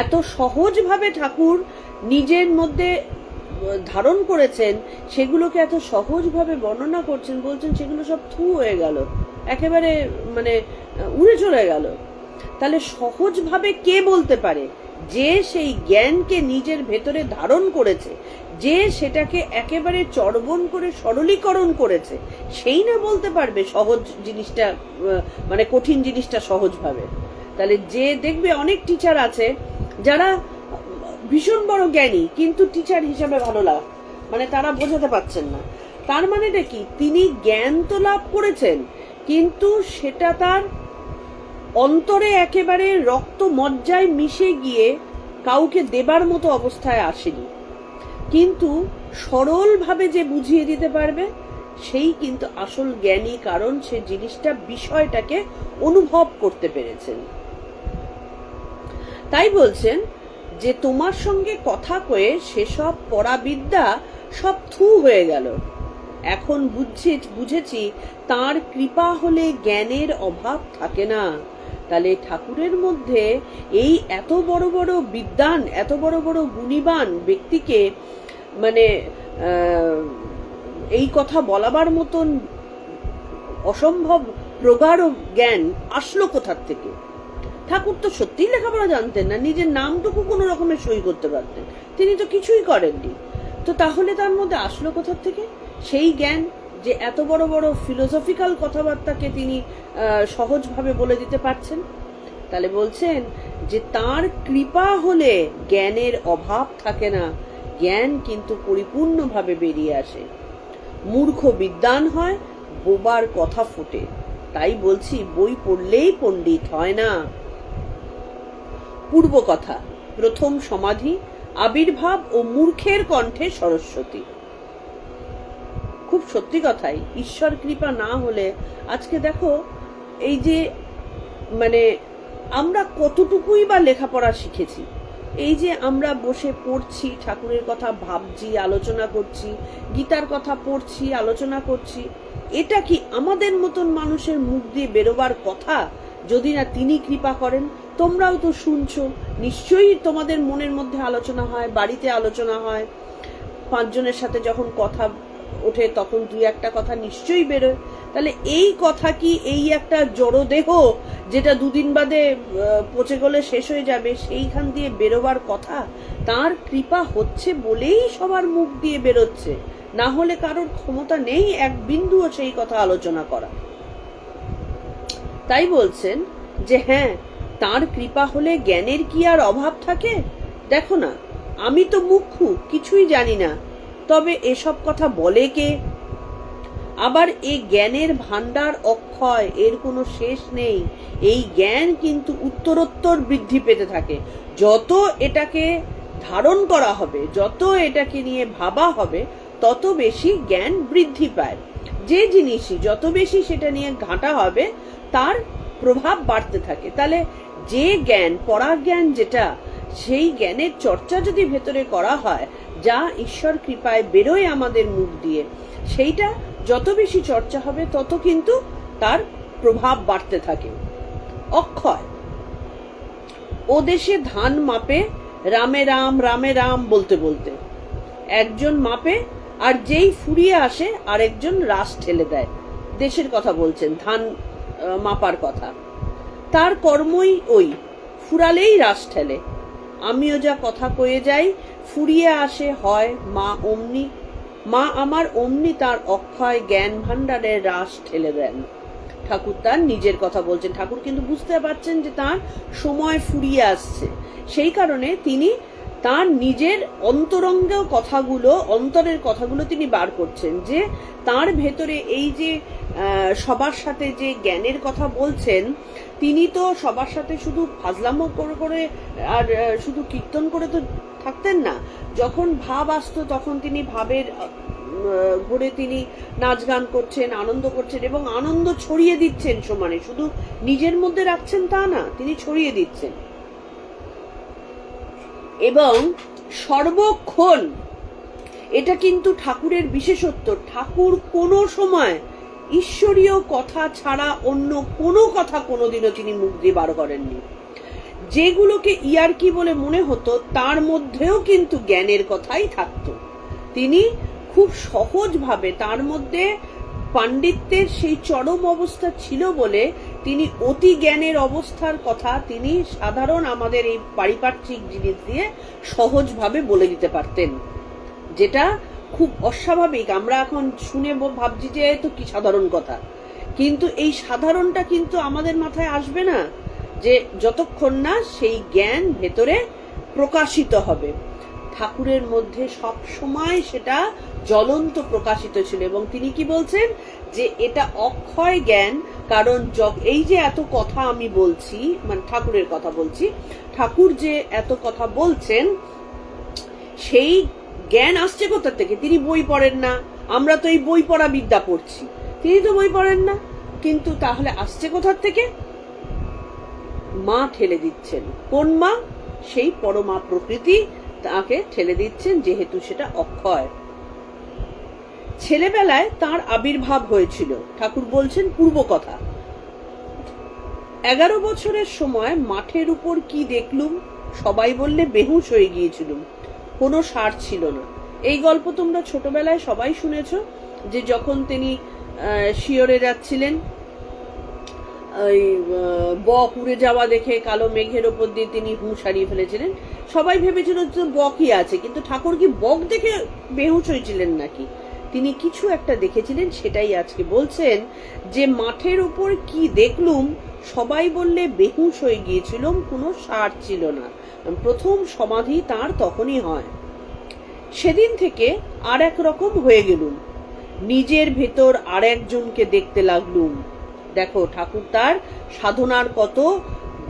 এত সহজভাবে ঠাকুর নিজের মধ্যে ধারণ করেছেন, সেগুলোকে এত সহজভাবে বর্ণনা করছেন, বলছেন সেগুলো সব থু হয়ে গেল, একেবারে মানে উড়ে চলে গেল। তাহলে সহজভাবে কে বলতে পারে? যে সেই জ্ঞানকে নিজের ভেতরে ধারণ করেছে, যে সেটাকে একেবারে চর্বণ করে সরলীকরণ করেছে, সেই না বলতে পারবে সহজ জিনিসটা মানে কঠিন জিনিসটা সহজভাবে। তাহলে যে দেখবে অনেক টিচার আছে যারা ভীষণ বড় জ্ঞানী কিন্তু টিচার হিসাবে ভালো লাগে, মানে তারা বোঝাতে পারছেন না। তার মানেটা কি? তিনি জ্ঞান তো লাভ করেছেন কিন্তু সেটা তার অন্তরে একেবারে রক্ত মজ্জায় মিশে গিয়ে কাউকে দেবার মতো অবস্থায় আসেনি। কিন্তু সরলভাবে যে বুঝিয়ে দিতে পারবে সেই কিন্তু আসল জ্ঞানী, কারণ সে জিনিসটা বিষয়টাকে অনুভব করতে পেরেছেন। তাই বলছেন যে তোমার সঙ্গে কথা কয়ে সেসব পড়াবিদ্যা সব থু হয়ে গেল। এখন বুঝেছি তার কৃপা হলে জ্ঞানের অভাব থাকে না। তাহলে ঠাকুরের মধ্যে এই এত বড় বড় বিদ্বান, এত বড় বড় গুণীবান ব্যক্তিকে মানে এই কথা বলাবার মতন অসম্ভব প্রগাঢ় জ্ঞান আসলো কোথার থেকে? ঠাকুর তো সত্যিই লেখাপড়া জানতেন না, নিজের নামটুকু কোনো রকমের সই করতে পারতেন, তিনি তো কিছুই করেননি। তো তাহলে তার মধ্যে আসলো কোথার থেকে সেই জ্ঞান, যে এত বড় বড় ফিলোসফিক্যাল কথাবার্তাকে তিনি সহজভাবে বলে দিতে পারছেন? তাহলে বলছেন যে তার কৃপা হলে জ্ঞানের অভাব থাকে না, জ্ঞান কিন্তু পরিপূর্ণভাবে বেরিয়ে আসে। মূর্খ বিদ্বান হয়, বোবার কথা ফোটে। তাই বলছি বই পড়লেই পণ্ডিত হয় না। পূর্ব কথা, প্রথম সমাধি, আবির্ভাব ও মূর্খের কণ্ঠে সরস্বতী। খুব সত্যি কথাই, ঈশ্বর কৃপা না হলে আজকে দেখো এই যে মানে আমরা কতটুকুই বা লেখাপড়া শিখেছি, এই যে আমরা বসে পড়ছি, ঠাকুরের কথা ভাবছি, আলোচনা করছি, গীতার কথা পড়ছি, আলোচনা করছি, এটা কি আমাদের মতন মানুষের মুখ দিয়ে বেরোবার কথা যদি না তিনি কৃপা করেন? তোমরাও তো শুনছো, নিশ্চয়ই তোমাদের মনের মধ্যে আলোচনা হয়, বাড়িতে আলোচনা হয়, 5 জনের সাথে যখন কথা ওঠে তখন 2-1টা কথা নিশ্চয়ই বেরোয়। তাহলে এই কথা কি এই একটা জড় দেহ যেটা 2 দিন বাদে পচে গলে শেষ হয়ে যাবে, সেইখান দিয়ে বেরোবার কথা? তার কৃপা হচ্ছে বলেই সবার মুখ দিয়ে বেরোচ্ছে, না হলে কারোর ক্ষমতা নেই এক বিন্দুও সেই কথা আলোচনা করা। তাই বলছেন যে হ্যাঁ, তার কৃপা হলে জ্ঞানের কি আর অভাব থাকে? দেখো না, আমি তো মুখ্যু, কিছুই জানি না, তবে এসব কথা বলে কে? আবার এই জ্ঞানের ভান্ডার অক্ষয়, এর কোনো শেষ নেই। এই জ্ঞান কিন্তু উত্তরোত্তর বৃদ্ধি পেতে থাকে। যত এটাকে ধারণ করা হবে, যত এটাকে নিয়ে ভাবা হবে, তত বেশি জ্ঞান বৃদ্ধি পায়। যে জিনিসই যত বেশি সেটা নিয়ে ঘাঁটা হবে, তার প্রভাব বাড়তে থাকে। তাহলে যে জ্ঞান, পরাজ্ঞান যেটা, সেই জ্ঞানের চর্চা যদি ভেতরে করা হয়, যা ঈশ্বর কৃপায় বেরোয় আমাদের মুখ দিয়ে, সেইটা যত বেশি চর্চা হবে তত কিন্তু তার প্রভাব বাড়তে থাকে। অক্ষয়, ও দেশে ধান মাপে, রামে রাম রামে রাম বলতে বলতে। একজন মাপে, আর যেই ফুরিয়ে আসে আরেকজন রাস ঠেলে দেয়। দেশের কথা বলছেন, ধান মাপার কথা। তার কর্মই ওই, ফুরালেই রাস ঠেলে। আমিও যা কথা কয়ে যাই, ফুরিয়ে আসে হয় মা অমনি, মা আমার অমনি তার অক্ষয় জ্ঞান ভান্ডারের রাস ঠেলে দেন। ঠাকুর তার নিজের কথা বলছেন। ঠাকুর কিন্তু বুঝতে পারছেন যে তার সময় ফুরিয়ে আসছে, সেই কারণে তিনি তার নিজের অন্তরঙ্গ কথাগুলো, অন্তরের কথাগুলো তিনি বার করছেন, যে তার ভেতরে এই যে সবার সাথে যে জ্ঞানের কথা বলছেন, তিনি তো সবার সাথে শুধু ফাজলামো করে করে আর শুধু কীর্তন করে তো থাকতেন না। যখন ভাব আসতো তখন তিনি ভাবের ঘুরে তিনি নাচ গান করছেন, আনন্দ করছেন, এবং আনন্দ ছড়িয়ে দিচ্ছেন সমানে। শুধু নিজের মধ্যে রাখছেন তা না, তিনি ছড়িয়ে দিচ্ছেন। এবং সর্বক্ষণ, এটা কিন্তু ঠাকুরের বিশেষত্ব, ঠাকুর কোনো সময় ঈশ্বরীয় কথা ছাড়া অন্য কোনো কথা কোনোদিনও তিনি মুখ দিয়ে বার করেননি। যেগুলোকে ইয়ার্কি বলে মনে হতো, তার মধ্যেও কিন্তু জ্ঞানের কথাই থাকতো। তিনি খুব সহজভাবে, তার মধ্যে পাণ্ডিত্যের সেই চরম অবস্থা ছিল বলে তিনি অতি জ্ঞানের অবস্থার কথা তিনি সাধারণ আমাদের এই পারিপার্শ্বিক জিনিস দিয়ে সহজভাবে বলে দিতে পারতেন, যেটা খুব অস্বাভাবিক। আমরা এখন শুনে ভাবছি যে তো কি সাধারণ কথা, কিন্তু এই সাধারণটা কিন্তু আমাদের মাথায় আসবে না যে যতক্ষণ না সেই জ্ঞান ভেতরে প্রকাশিত হবে। ঠাকুরের মধ্যে সব সময় সেটা জ্বলন্ত প্রকাশিত ছিল। এবং তিনি কি বলছেন যে এটা অক্ষয় জ্ঞান, কারণ এই যে এত কথা আমি বলছি, মানে ঠাকুরের কথা বলছি, ঠাকুর যে এত কথা বলছেন, সেই জ্ঞান আসছে কোথা থেকে? তিনি বই পড়েন না, আমরা তো এই বই পড়া বিদ্যা পড়ছি, তিনি তো বই পড়েন না, কিন্তু তাহলে আসছে কোথার থেকে? মা ঠেলে দিচ্ছেন। কোন মা? সেই পরমা প্রকৃতি তাকে ঠেলে দিচ্ছেন, যেহেতু সেটা অক্ষয়। ছেলেবেলায় তার আবির্ভাব হয়েছিল, ঠাকুর বলছেন পূর্ব কথা। 11 বছরের সময় মাঠের উপর কি দেখলুম, সবাই বললে বেহুশ হয়ে গিয়েছিলুম, কোনো সার ছিল না। এই গল্প তোমরা ছোটবেলায় সবাই শুনেছ, যে যখন তিনি শিয়রে যাচ্ছিলেন, ওই বক উড়ে যাওয়া দেখে কালো মেঘের ওপর দিয়ে তিনি হুঁশ হারিয়ে ফেলেছিলেন। সবাই ভেবেছিল যে বকই আছে, কিন্তু ঠাকুর কি বক দেখে বেহুশ হয়েছিলেন নাকি? তিনি কিছু একটা দেখেছিলেন, সেটাই আজকে বলছেন যে মাঠের উপর কি দেখলুম, সবাই বললে বেহুশ হয়ে গিয়েছিলাম, কোনো সার ছিল না। প্রথম সমাধি তার তখনই হয়। সেদিন থেকে আর এক রকম হয়ে গেলুম, নিজের ভেতর আর একজনকে দেখতে লাগলুম। দেখো ঠাকুর তার সাধনার কত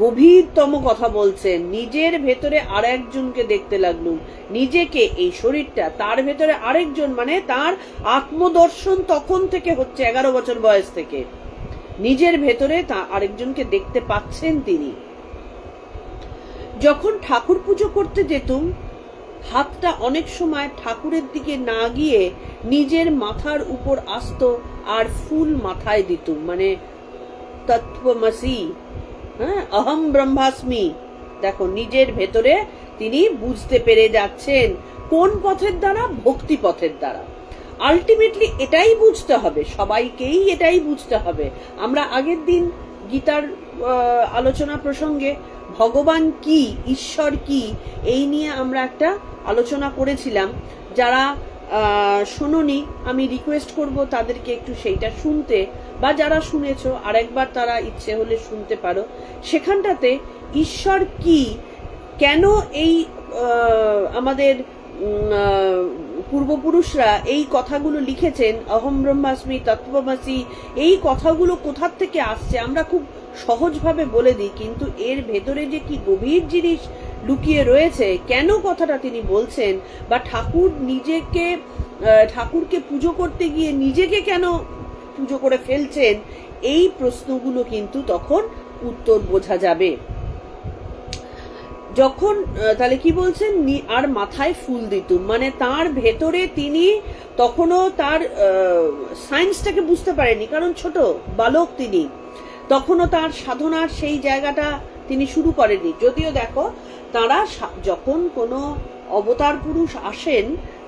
গভীরতম কথা বলছেন। নিজের ভেতরে আর একজনকে দেখতে লাগলুম, নিজেকে, এই শরীরটা, তার ভেতরে আরেকজন, মানে তার আত্মদর্শন তখন থেকে হচ্ছে, 11 বছর বয়স থেকে নিজের ভেতরে তা আরেকজনকে দেখতে পাচ্ছেন তিনি। যখন ঠাকুর পুজো করতে যেতুম, হাতটা অনেক সময় ঠাকুরের দিকে না গিয়ে নিজের মাথার উপর আসতো আর ফুল মাথায় দিতুম, মানে তত্ত্বমসি, অহম ব্রহ্মাস্মি। দেখো নিজের ভেতরে তিনি বুঝতে পেরে যাচ্ছেন, কোন পথের দ্বারা? ভক্তি পথের দ্বারা। আলটিমেটলি এটাই বুঝতে হবে, সবাইকেই এটাই বুঝতে হবে। আমরা আগের দিন গীতার আলোচনা প্রসঙ্গে ভগবান কি, ঈশ্বর কি, এই নিয়ে আমরা একটা আলোচনা করেছিলাম। যারা শোনোনি, আমি রিকোয়েস্ট করব তাদেরকে একটু সেইটা শুনতে, বা যারা শুনেছো আরেকবার তারা ইচ্ছে হলে শুনতে পারো। সেখানটাতে ঈশ্বর কি, কেন এই আমাদের পূর্বপুরুষরা এই কথাগুলো লিখেছেন, অহম ব্রহ্মাস্মি, তত্ত্বমসি, এই কথাগুলো কোথার থেকে আসছে আমরা খুব সহজভাবে বলে দিই, কিন্তু এর ভেতরে যে কি গভীর জিনিস লুকিয়ে রয়েছে, কেন কথাটা তিনি বলছেন, বা ঠাকুর নিজেকে, ঠাকুরকে পুজো করতে গিয়ে নিজেকে কেন পুজো করে ফেলছেন, এই প্রশ্নগুলো কিন্তু তখন উত্তর বোঝা যাবে। যখন তাহলে কি বলছেন, আর মাথায় ফুল দিতুম, মানে তার ভেতরে তিনি তখনও তার সায়েন্সটাকে বুঝতে পারেনি, কারণ ছোট বালক তিনি, তখনও তার সাধনার সেই জায়গাটা তিনি শুরু করেননি। যদিও দেখো তারা যখন কোনো অবতার পুরুষ আসেন,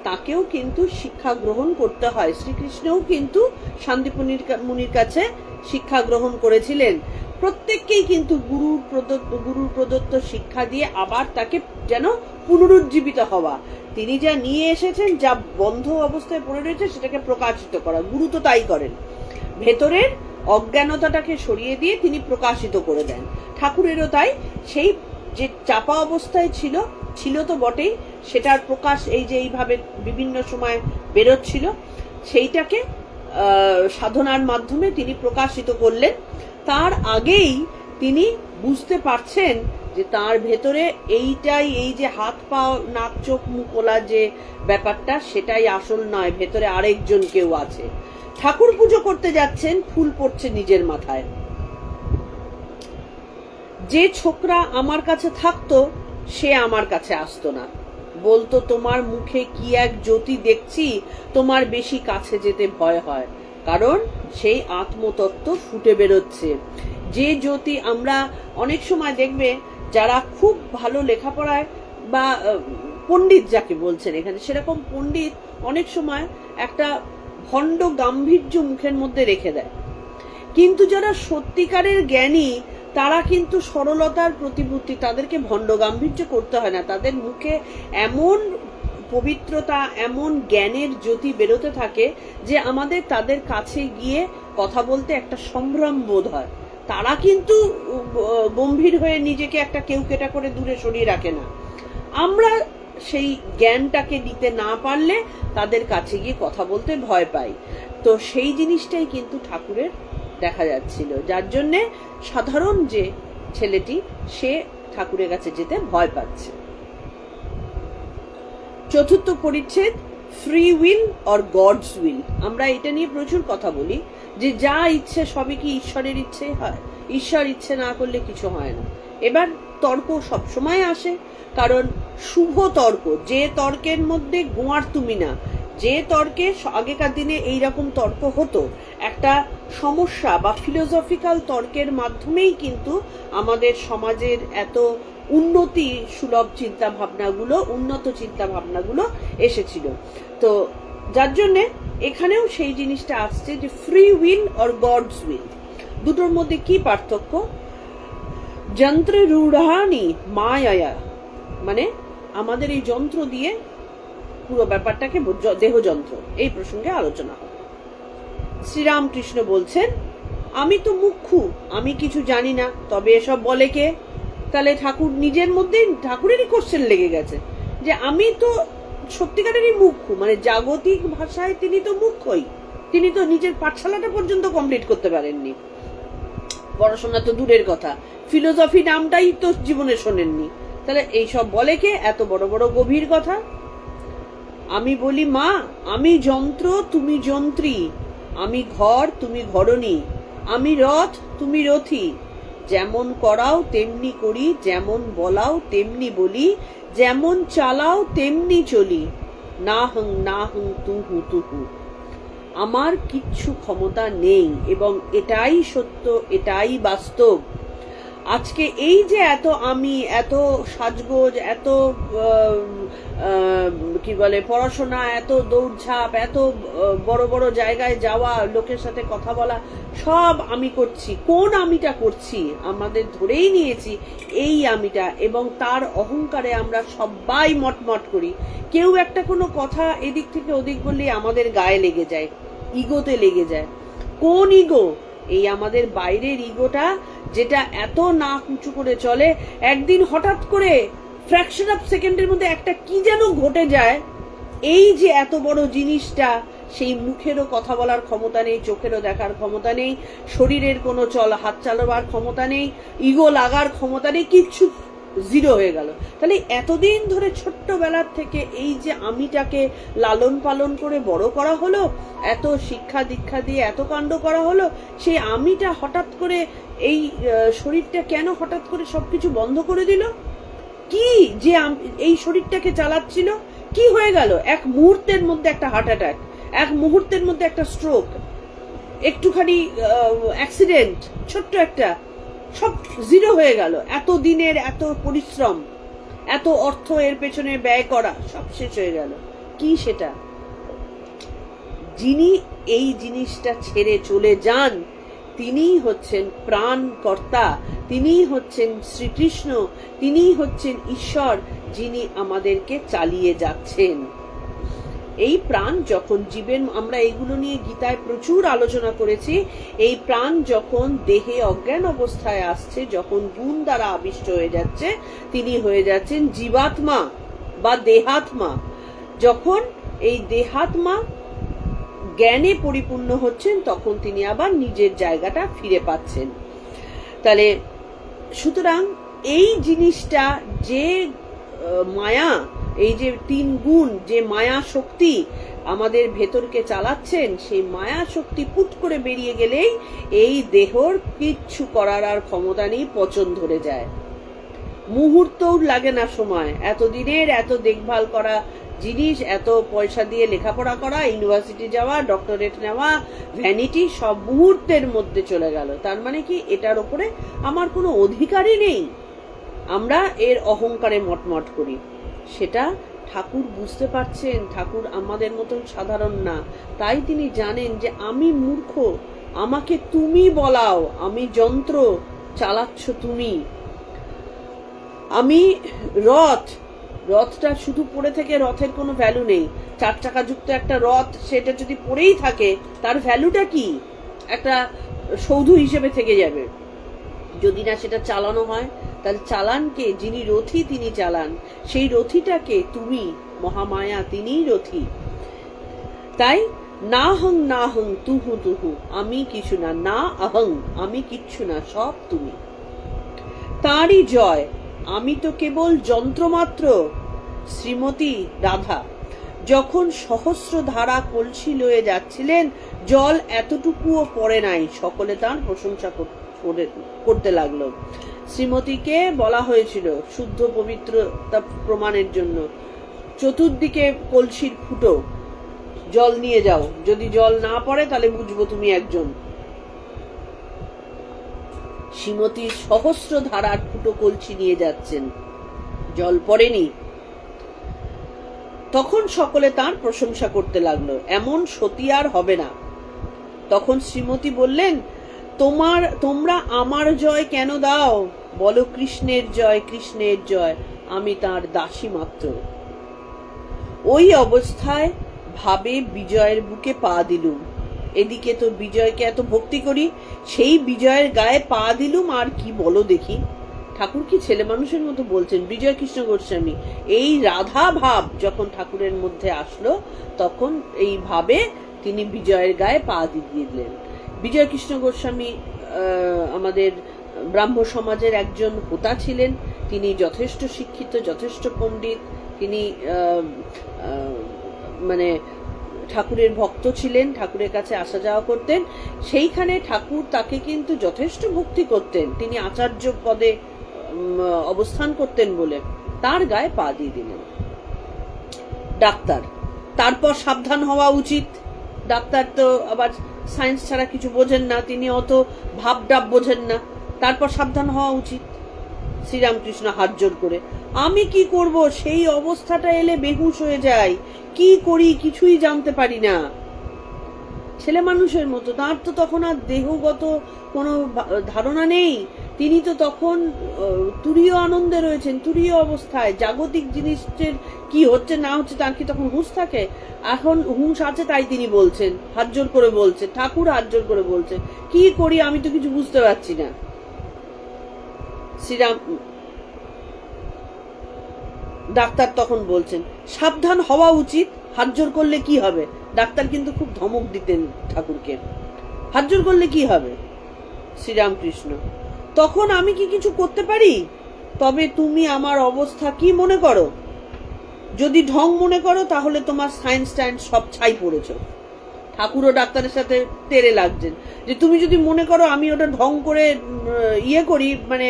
তাকেও কিন্তু শিক্ষা গ্রহণ করতে হয়। শ্রীকৃষ্ণও কিন্তু শান্তিপুনির কাছে শিক্ষা গ্রহণ করেছিলেন। প্রত্যেককেই কিন্তু গুরুর প্রদত্ত শিক্ষা দিয়ে আবার তাকে যেন পুনরুজ্জীবিত হওয়া, তিনি যা নিয়ে এসেছেন, যা বন্ধ অবস্থায় পড়ে রয়েছে সেটাকে প্রকাশিত করা। গুরু তো তাই করেন, ভেতরের অজ্ঞানতাটাকে সরিয়ে দিয়ে তিনি প্রকাশিত করে দেন। ঠাকুরেরও তাই, সেই যে চাপা অবস্থায় ছিল তো বটেই, সেটার প্রকাশ এই যে এইভাবে বিভিন্ন সময় বেরোচ্ছিল, সেইটাকে সাধনার মাধ্যমে তিনি প্রকাশিত করলেন। তার আগেই তিনি বুঝতে পারছেন যে তার ভেতরে এইটাই, এই যে হাত পা নাক চোখ মুখ ওলা যে ব্যাপারটা, সেটাই আসল নয়, ভেতরে আরেকজন কেউ আছে। ঠাকুর পুজো করতে যাচ্ছেন, ফুল পড়ছে নিজের মাথায়। যে ছোকরা আমার কাছে থাকতো সে আমার কাছে আসতো না, বলতো তোমার মুখে কি এক জ্যোতি দেখছি, তোমার বেশি কাছে যেতে ভয় হয়, কারণ সেই আত্মতত্ত্ব ফুটে বেরোচ্ছে। যে জ্যোতি আমরা অনেক সময় দেখবে, যারা খুব ভালো লেখাপড়ায় বা পণ্ডিত যাকে বলছেন এখানে, সেরকম পণ্ডিত অনেক সময় একটা ভণ্ড গাম্ভীর্য মুখের মধ্যে রেখে দেয়, কিন্তু যারা সত্যিকারের জ্ঞানী তারা কিন্তু সরলতার প্রতিমূর্তি, তাদেরকে ভণ্ড গাম্ভীর্য করতে হয় না, তাদের মুখে এমন পবিত্রতা, এমন জ্ঞানের জ্যোতি বেরোতে থাকে যে আমাদের তাদের কাছে গিয়ে কথা বলতে একটা সম্ভ্রম বোধ হয়। তারা কিন্তু গম্ভীর হয়ে নিজেকে একটা কেউকেটা করে দূরে সরিয়ে রাখে না। আমরা সেই জ্ঞানটাকে দিতে না পারলে তাদের কাছে গিয়ে কথা বলতে ভয় পাই। তো সেই জিনিসটাই কিন্তু ঠাকুরের দেখা যাচ্ছিল, যার জন্যে সাধারণ যে ছেলেটি, সে ঠাকুরের কাছে যেতে ভয় পাচ্ছে। চতুর্থ পরিচ্ছেদ, free will or God's will. আমরা এটা নিয়ে প্রচুর কথা বলি, যে যা ইচ্ছে সবই কি ঈশ্বরের ইচ্ছে হয়? ঈশ্বর ইচ্ছে না করলে কিছু হয় না। এবার তর্ক সবসময় আসে, কারণ শুভ তর্ক, যে তর্কের মধ্যে গোয়ার তুমি না, যে তর্কে আগেকার দিনে এইরকম তর্ক হতো, একটা সমস্যা বা ফিলোসফিক্যাল তর্কের মাধ্যমেই কিন্তু আমাদের সমাজের এত উন্নত চিন্তা ভাবনাগুলো এসেছিল। তো যার জন্যে এখানেও সেই জিনিসটা আসছে যে free will or God's will, দুটোর মধ্যে কি পার্থক্য। যন্ত্র রূঢ়ানি মায়া, মানে আমাদের এই যন্ত্র দিয়ে পুরো ব্যাপারটাকে, দেহযন্ত্র, এই প্রসঙ্গে আলোচনা হবে। শ্রীরামকৃষ্ণ বলছেন, আমি তো মুখ্যু, আমি কিছু জানি না, তবে এসব বলে কে? তাহলে ঠাকুর নিজের মধ্যেই ঠাকুরেরই কোশ্চেন লেগে গেছে যে আমি তো সত্যিকারেরই মুখ্যু, মানে জাগতিক ভাষায় তিনি তো মুখ্যই, তিনি তো নিজের পাঠশালাটা পর্যন্ত কমপ্লিট করতে পারেননি, পড়াশোনা তো দূরের কথা, ফিলোসফি নামটাই তো জীবনে শোনেননি, তাহলে এইসব বলে কে? এত বড় বড় গভীর কথা। আমি বলি, মা আমি যন্ত্র তুমি যন্ত্রী, আমি ঘর তুমি ঘরণী, আমি রথ তুমি রথী, যেমন করাও তেমনি করি, যেমন বলাও তেমনি বলি, যেমন চালাও তেমনি চলি, না হং তুহু তুহু। আমার কিচ্ছু ক্ষমতা নেই এবং এটাই সত্য, এটাই বাস্তব। আজকে এই যে এত আমি, এত সাজগোজ, এত কি বলে পড়াশোনা, এত দৌড়ঝাঁপ, এত বড় বড় জায়গায় যাওয়া, লোকের সাথে কথা বলা, সব আমি করছি। কোন আমিটা করছি? আমাদের ধরেই নিয়েছি এই আমিটা, এবং তার অহংকারে আমরা সবাই মটমট করি। কেউ একটা কোনো কথা এদিক থেকে ওদিক বললে আমাদের গায়ে লেগে যায়, ইগোতে লেগে যায়। কোন ইগো? এই আমাদের বাইরের ইগোটা, যেটা এত নাক উঁচু করে চলে, একদিন হঠাৎ করে ফ্র্যাকশন অফ সেকেন্ডের মধ্যে একটা কি যেন ঘটে যায়। এই যে এত বড় জিনিসটা, সেই মুখেরও কথা বলার ক্ষমতা নেই, চোখেরও দেখার ক্ষমতা নেই, শরীরের কোনো হাত চালাবার ক্ষমতা নেই, ইগো লাগার ক্ষমতা নেই, কিচ্ছু জিরো হয়ে গেল। তাহলে এতদিন ধরে ছোট্টবেলার থেকে এই যে আমিটাকে লালন পালন করে বড় করা হলো, এত শিক্ষা দীক্ষা দিয়ে এত কাণ্ড করা হলো, সেই আমিটা হঠাৎ করে, এই শরীরটা কেন হঠাৎ করে সবকিছু বন্ধ করে দিল? কি যে এই শরীরটাকে চালাচ্ছিল, কি হয়ে গেল? এক মুহূর্তের মধ্যে একটা হার্ট অ্যাটাক, এক মুহূর্তের মধ্যে একটা স্ট্রোক, একটুখানি অ্যাক্সিডেন্ট, ছোট্ট একটা, সব জিরো হয়ে গেল। এত দিনের এত পরিশ্রম, এত অর্থ এর পেছনে ব্যয় করা, সব শেষ হয়ে গেল। কি সেটা? যিনি এই জিনিসটা ছেড়ে চলে যান, তিনিই হচ্ছেন প্রাণ কর্তা, তিনিই হচ্ছেন শ্রীকৃষ্ণ, তিনিই হচ্ছেন ঈশ্বর, যিনি আমাদেরকে চালিয়ে যাচ্ছেন। এই প্রাণ যখন জীবের, আমরা এইগুলো নিয়ে গীতায় প্রচুর আলোচনা করেছি, এই প্রাণ যখন দেহে অজ্ঞান অবস্থায় আসছে, যখন গুণ দ্বারা আবিষ্ট হয়ে যাচ্ছে, তিনি হয়ে যাচ্ছেন জীবাত্মা বা দেহাত্মা। যখন এই দেহাত্মা জ্ঞানে পরিপূর্ণ হচ্ছেন, তখন তিনি আবার নিজের জায়গাটা ফিরে পাচ্ছেন। তাহলে সুতরাং এই জিনিসটা, যে মায়া, এই যে তিন গুণ, যে মায়া শক্তি আমাদের ভেতরকে চালাচ্ছেন, সেই মায়া শক্তি পুট করে বেরিয়ে গেলেই এই দেহর কিচ্ছু করার আর ক্ষমতা নেই, পচন ধরে যায়। মুহূর্তও লাগে না সময়, এতদিনের এত দেখভাল করা জিনিস, এত পয়সা দিয়ে লেখাপড়া করা, ইউনিভার্সিটি যাওয়া, ডক্টরেট নেওয়া, ভ্যানিটি, সব মুহূর্তের মধ্যে চলে গেল। তার মানে কি? এটার ওপরে আমার কোনো অধিকারই নেই, আমরা এর অহংকারে মটমট করি। সেটা ঠাকুর বুঝতে পারছেন। ঠাকুর আমাদের মতন সাধারণ না, তাই তিনি জানেন যে আমি মূর্খ, আমাকে তুমি বলাও, আমি যন্ত্র, চালাচ্ছ তুমি। আমি রথটা শুধু পড়ে থেকে রথের কোনো ভ্যালু নেই। 4 চাকা যুক্ত একটা রথ, সেটা যদি পড়েই থাকে, তার ভ্যালুটা কি? একটা সৌধ হিসেবে থেকে যাবে। যদি না সেটা চালানো হয়, তাহলে চালান কে? যিনি রথী তিনি চালান। সেই রথীটাকে তুমি, মহামায়া, তিনিই রথী। তাই না হং তুহু তুহু, আমি কিছু না, না অহং, আমি কিচ্ছু না, সব তুমি। তাঁরই জয়, আমি তো কেবল যন্ত্রমাত্র। শ্রীমতী রাধা যখন সহস্র ধারা কলসি লয়ে যাচ্ছিলেন, জল এতটুকুও পড়ে নাই, সকলে তার প্রশংসা করতে লাগলো। শ্রীমতীকে বলা হয়েছিল শুদ্ধ পবিত্রতা প্রমাণের জন্য, চতুর্দিকে কলসির ফুটো, জল নিয়ে যাও, যদি জল না পড়ে তাহলে বুঝবো তুমি একজন। শ্রীমতী সহস্র ধারার ফুটো কলসি নিয়ে যাচ্ছেন, জল পড়েনি। তখন সকলে তার প্রশংসা করতে লাগলো, এমন সতী আর হবে না। তখন শ্রীমতী বললেন, তোমরা আমার জয় কেন দাও? বলো কৃষ্ণের জয়, কৃষ্ণের জয়, আমি তার দাসী মাত্র। ওই অবস্থায় ভাবে বিজয়ের বুকে পা দিলুম। এদিকে তো বিজয়কে এত ভক্তি করি, সেই বিজয়ের গায়ে পা দিলুম, আর কি বলো দেখি। ঠাকুর কি ছেলে মানুষের মতো বলছেন। বিজয় কৃষ্ণ গোস্বামী এই রাধা ভাব যখন ঠাকুরের মধ্যে আসলো, তখন এই ভাবে তিনি বিজয়ের গায়ে পা দিয়ে দিলেন। বিজয় কৃষ্ণ গোস্বামী আমাদের ব্রাহ্ম সমাজের একজন হোতা ছিলেন। তিনি যথেষ্ট শিক্ষিত, যথেষ্ট পণ্ডিত। তিনি মানে ঠাকুরের ভক্ত ছিলেন, ঠাকুরের কাছে আসা যাওয়া করতেন। সেইখানে ঠাকুর তাকে কিন্তু যথেষ্ট ভক্তি করতেন। তিনি আচার্য পদে অবস্থান করতেন বলে তার গায়ে পা দিয়ে দিলেন। ডাক্তার, তারপর সাবধান হওয়া উচিত। ডাক্তার তো আবার সায়েন্স ছাড়া কিছু বোঝেন না, তিনি অত ভাবডাব বোঝেন না। তারপর সাবধান হওয়া উচিত। শ্রীরামকৃষ্ণ হাত জোর করে, আমি কি করব? সেই অবস্থাটা এলে বেহুশ হয়ে যাই, কি করি কিছুই জানতে পারি না। ছেলে মানুষের মতো, তার তো তখন আর দেহগত কোনো ধারণা নেই। তিনি তো তখন তুরীয় আনন্দে রয়েছেন, তুরীয় অবস্থায়। জাগতিক জিনিসের কি হচ্ছে না হচ্ছে তার কি তখন হুঁশ থাকে? এখন হুঁশ আছে, তাই তিনি বলছেন, হাত জোর করে বলছেন, ঠাকুর হাত জোর করে বলছেন, কি করি আমি তো কিছু বুঝতে পারছি না। শ্রীরাম ডাক্তার তখন বলছেন, সাবধান হওয়া উচিত, হাত জোর করলে কি হবে? ডাক্তার কিন্তু খুব ধমক দিতেন ঠাকুরকে, হাত জোর করলে কি হবে? শ্রীরামকৃষ্ণ, তখন আমি কি কিছু করতে পারি? তবে তুমি আমার অবস্থা কি মনে করো? যদি ঢং মনে করো তাহলে তোমার সায়েন্স টাইন্স সব ছাই পড়েছ। ঠাকুরও ডাক্তারের সাথে তেরে লাগছেন যে তুমি যদি মনে করো আমি ওটা ঢং করে ইয়ে করি, মানে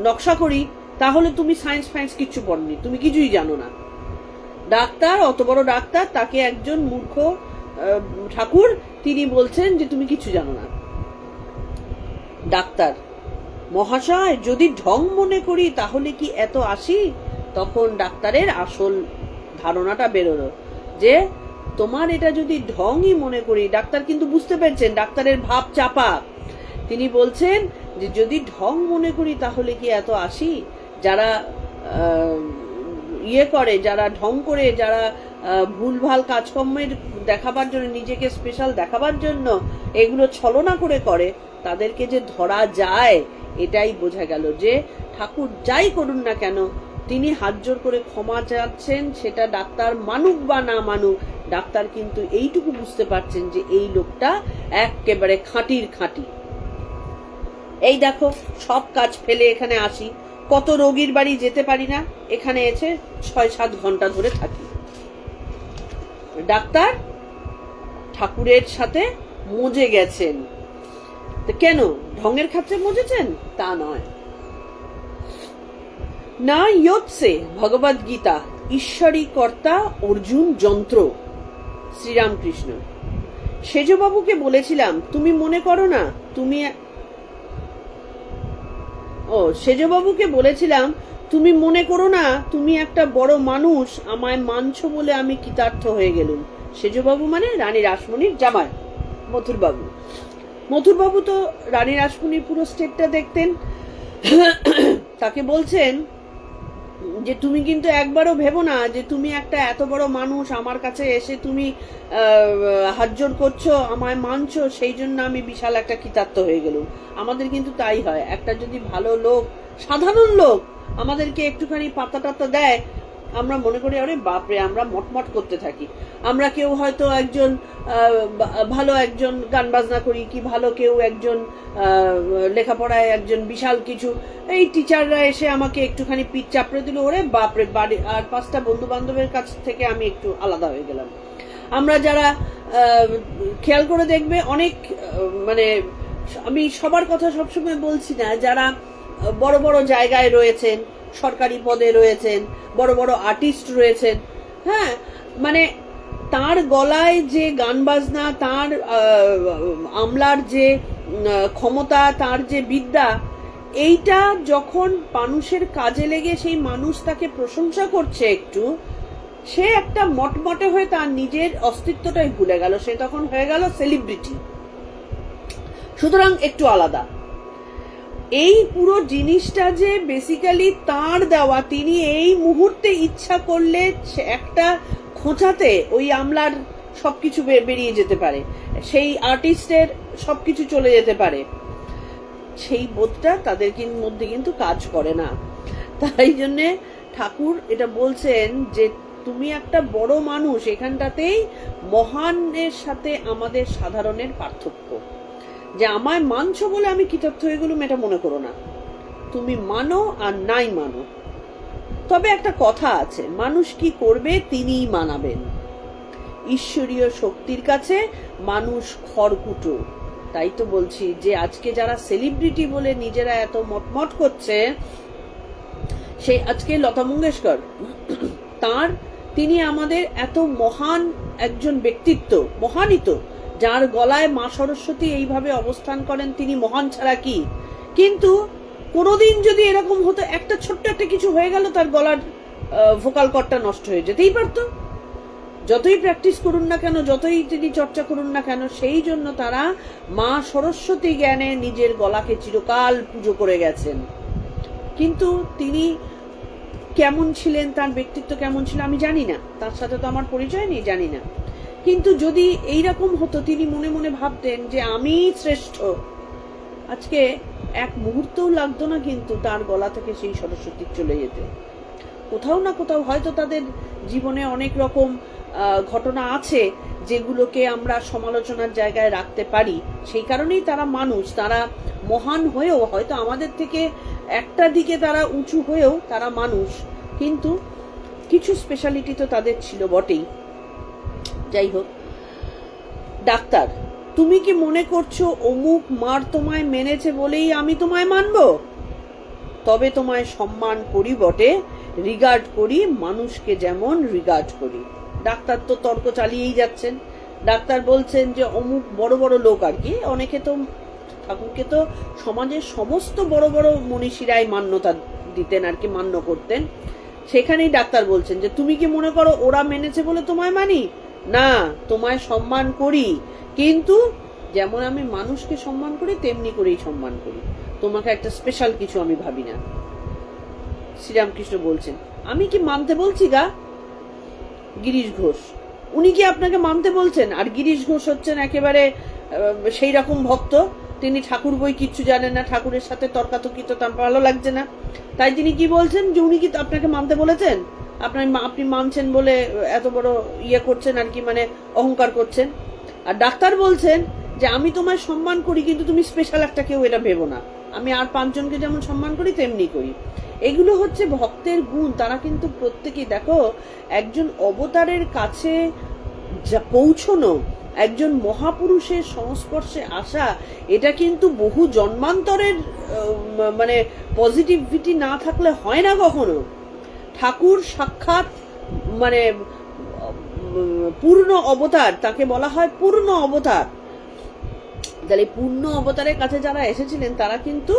নকশা করি, তাহলে তুমি সায়েন্স ফায়েন্স কিচ্ছু পড়নি, তুমি কিছুই জানো না। ডাক্তার, অত বড় ডাক্তার, তাকে একজন মূর্খ ঠাকুর তিনি বলছেন যে তুমি কিছু জানো না। ডাক্তার, মহাশয় যদি ঢং মনে করি তাহলে কি এত আসি? তখন ডাক্তারের আসল ধারণাটা বেরোলো যে তোমার এটা যদি ঢংই মনে করি। ডাক্তার কিন্তু বুঝতে পেরেছেন ডাক্তারের ভাব চাপা। তিনি বলছেন যে যদি ঢং মনে করি তাহলে কি এত আসি? যারা ইয়ে করে, যারা ঢং করে, যারা ভুলভাল কাজকর্মের দেখাবার জন্য, নিজেকে স্পেশাল দেখাবার জন্য এগুলো ছলনা করে তাদেরকে যে ধরা যায়, এটাই বোঝা গেল যে ঠাকুর যাই করুন না কেন তিনি হাত জোর করে ক্ষমা চাচ্ছেন। সেটা ডাক্তার মানুক বা না মানুক, ডাক্তার কিন্তু এইটুকু বুঝতে পারছেন যে এই লোকটা একেবারে খাঁটির খাঁটি। এই দেখো, সব কাজ ফেলে এখানে আসি, কত রোগীর বাড়ি যেতে পারি না, এখানে এসে 6-7 ঘন্টা ধরে থাকি। ডাক্তার ঠাকুরের সাথে মজে গেছেন। কেন ঢঙের খাচ্ছে মজেছেন? তা নয়। না ইয়োৎসে ভগবদ গীতা, ঈশ্বরী কর্তা অর্জুন যন্ত্র। শ্রীরামকৃষ্ণ, সেজবাবুকে বলেছিলাম তুমি মনে করো না তুমি সেজবাবুকে বলেছিলাম তুমি মনে করো না তুমি একটা বড় মানুষ, আমায় মানছো বলে আমি কৃতার্থ হয়ে গেলুম। সেজবাবু মানে রানী রাসমণির জামাই মথুরবাবু। মথুরবাবু তো রানী রাসমণির পুরো স্টেটটা দেখতেন। তাকে বলছেন যে তুমি কিন্তু একবারও ভেবো না যে তুমি একটা এত বড় মানুষ, আমার কাছে এসে তুমি হাত জোর করছো, আমায় মানছো, সেই জন্য আমি বিশাল একটা কৃতার্থ হয়ে গেলুম। আমাদের কিন্তু তাই হয়, একটা যদি ভালো লোক, সাধারণ লোক আমাদেরকে একটুখানি পাতা টাতা দেয়, আমরা মনে করি আরে বাপরে, আমরা মটমট করতে থাকি। আমরা কেউ হয়তো একজন ভালো একজন গান বাজনা করি, কি ভালো কেউ একজন লেখাপড়ায় একজন বিশাল কিছু, এই টিচাররা এসে আমাকে একটুখানি পিঠ চাপড়ে দিল, ওরে বাপরে, বাড়ি আর 5টা বন্ধু বান্ধবের কাছ থেকে আমি একটু আলাদা হয়ে গেলাম। আমরা যারা খেয়াল করে দেখবে অনেক, মানে আমি সবার কথা সবসময় বলছি না, যারা বড় বড় জায়গায় রয়েছেন, সরকারি পদে রয়েছেন, বড় বড় আর্টিস্ট রয়েছেন, হ্যাঁ, মানে তার গলায় যে গান বাজনা, তার আমলার যে ক্ষমতা, তার যে বিদ্যা, এইটা যখন মানুষের কাজে লেগে সেই মানুষ তাকে প্রশংসা করছে একটু, সে একটা মটমটে হয়ে তার নিজের অস্তিত্বটাই ভুলে গেল, সে তখন হয়ে গেল সেলিব্রিটি। সুতরাং একটু আলাদা। এই পুরো জিনিসটা যে বেসিক্যালি তার দেওয়া, তিনি এই মুহূর্তে ইচ্ছা করলে একটা খোঁচাতে ওই আমলার সবকিছু বেরিয়ে যেতে পারে, সেই আর্টিস্টের সবকিছু চলে যেতে পারে, সেই বোধটা তাদের মধ্যে কিন্তু কাজ করে না। তাই জন্যে ঠাকুর এটা বলছেন যে তুমি একটা বড় মানুষ, এখানটাতেই মহানের সাথে আমাদের সাধারণের পার্থক্য। যে আমায় মানছো বলে আমি কৃতার্থ হয়ে গেলুম এটা মনে করো না, তুমি মানো আর নাই মানো। তবে একটা কথা আছে, মানুষ কি করবে তিনিই মানাবেন। ঈশ্বরীয় শক্তির কাছে মানুষ খড়কুটো। তাই তো বলছি যে আজকে যারা সেলিব্রিটি বলে নিজেরা এত মটমট করছে, সেই আজকে লতা মঙ্গেশকর, তিনি আমাদের এত মহান একজন ব্যক্তিত্ব, মহানই তো, যার গলায় মা সরস্বতী এইভাবে অবস্থান করেন, তিনি মহান ছাড়া কি। কিন্তু কোনোদিন যদি এরকম হতো, একটা ছোট্ট একটা কিছু হয়ে গেল, তার গলার ভোকাল কর্ডটা নষ্ট হয়ে যেতেই পারতো। যতই প্র্যাকটিস করুন না কেন, যতই তিনি চর্চা করুন না কেন, সেই জন্য তারা মা সরস্বতী জ্ঞানে নিজের গলাকে চিরকাল পুজো করে গেছেন। কিন্তু তিনি কেমন ছিলেন, তার ব্যক্তিত্ব কেমন ছিল আমি জানি না, তার সাথে তো আমার পরিচয় নেই, জানি না। কিন্তু যদি এইরকম হতো, তিনি মনে মনে ভাবতেন যে আমি শ্রেষ্ঠ, আজকে এক মুহূর্তও লাগতো না কিন্তু তার গলা থেকে সেই সরস্বতী চলে যেতে। কোথাও না কোথাও হয়তো তাদের জীবনে অনেক রকম ঘটনা আছে যেগুলোকে আমরা সমালোচনার জায়গায় রাখতে পারি, সেই কারণেই তারা মানুষ, তারা মহান হয়েও হয়তো আমাদের থেকে একটা দিকে তারা উঁচু হয়েও তারা মানুষ, কিন্তু কিছু স্পেশালিটি তো তাদের ছিল বটেই। যাই হোক, ডাক্তার, তুমি কি মনে করছো অমুক মার তোমায় মেনেছে বলেই আমি তোমায় মানব? তবে তোমায় সম্মান করি বটে, রিগার্ড করি মানুষকে যেমন রিগার্ড করি। ডাক্তার তো তর্ক চালিয়েই যাচ্ছেন। ডাক্তার বলছেন যে অমুক বড় বড় লোক, আর কি অনেকে তো ঠাকুরকে তো সমাজের সমস্ত বড় বড় মনীষীরাই মান্যতা দিতেন, আর কি মান্য করতেন। সেখানেই ডাক্তার বলছেন যে তুমি কি মনে করো ওরা মেনেছে বলে তোমায় মানি? না, তোমায় সম্মান করি, কিন্তু যেমন আমি মানুষকে সম্মান করি তেমনি করেই সম্মান করি, তোমাকে একটা স্পেশাল কিছু আমি ভাবি না। শ্রীরামকৃষ্ণ বলছেন, আমি কি মানতে বলছি গা? গিরিশ ঘোষ, উনি কি আপনাকে মানতে বলছেন? আর গিরিশ ঘোষ হচ্ছেন একেবারে সেই রকম ভক্ত, তিনি ঠাকুর বই কিচ্ছু জানেন না, ঠাকুরের সাথে তর্কাতর্কি তো তার ভালো লাগছে না, তাই তিনি কি বলছেন যে উনি কি আপনাকে মানতে বলেছেন, আপনি মানছেন বলে এত বড় ইয়ে করছেন, আর কি মানে অহংকার করছেন। আর ডাক্তার বলছেন যে আমি তোমায় সম্মান করি, কিন্তু তুমি স্পেশাল একটা কেউ এটা ভেবো না, আমি আর 5 জনকে যেমন সম্মান করি তেমনি করি। এগুলো হচ্ছে ভক্তের গুণ। তারা কিন্তু প্রত্যেকেই, দেখো, একজন অবতারের কাছে পৌঁছনো, একজন মহাপুরুষের সংস্পর্শে আসা, এটা কিন্তু বহু জন্মান্তরের মানে পজিটিভিটি না থাকলে হয় না কখনো। ঠাকুর সাক্ষাৎ মানে পূর্ণ অবতার, তাকে বলা হয় পূর্ণ অবতার। তাহলে পূর্ণ অবতারের কাছে যারা এসেছিলেন তারা কিন্তু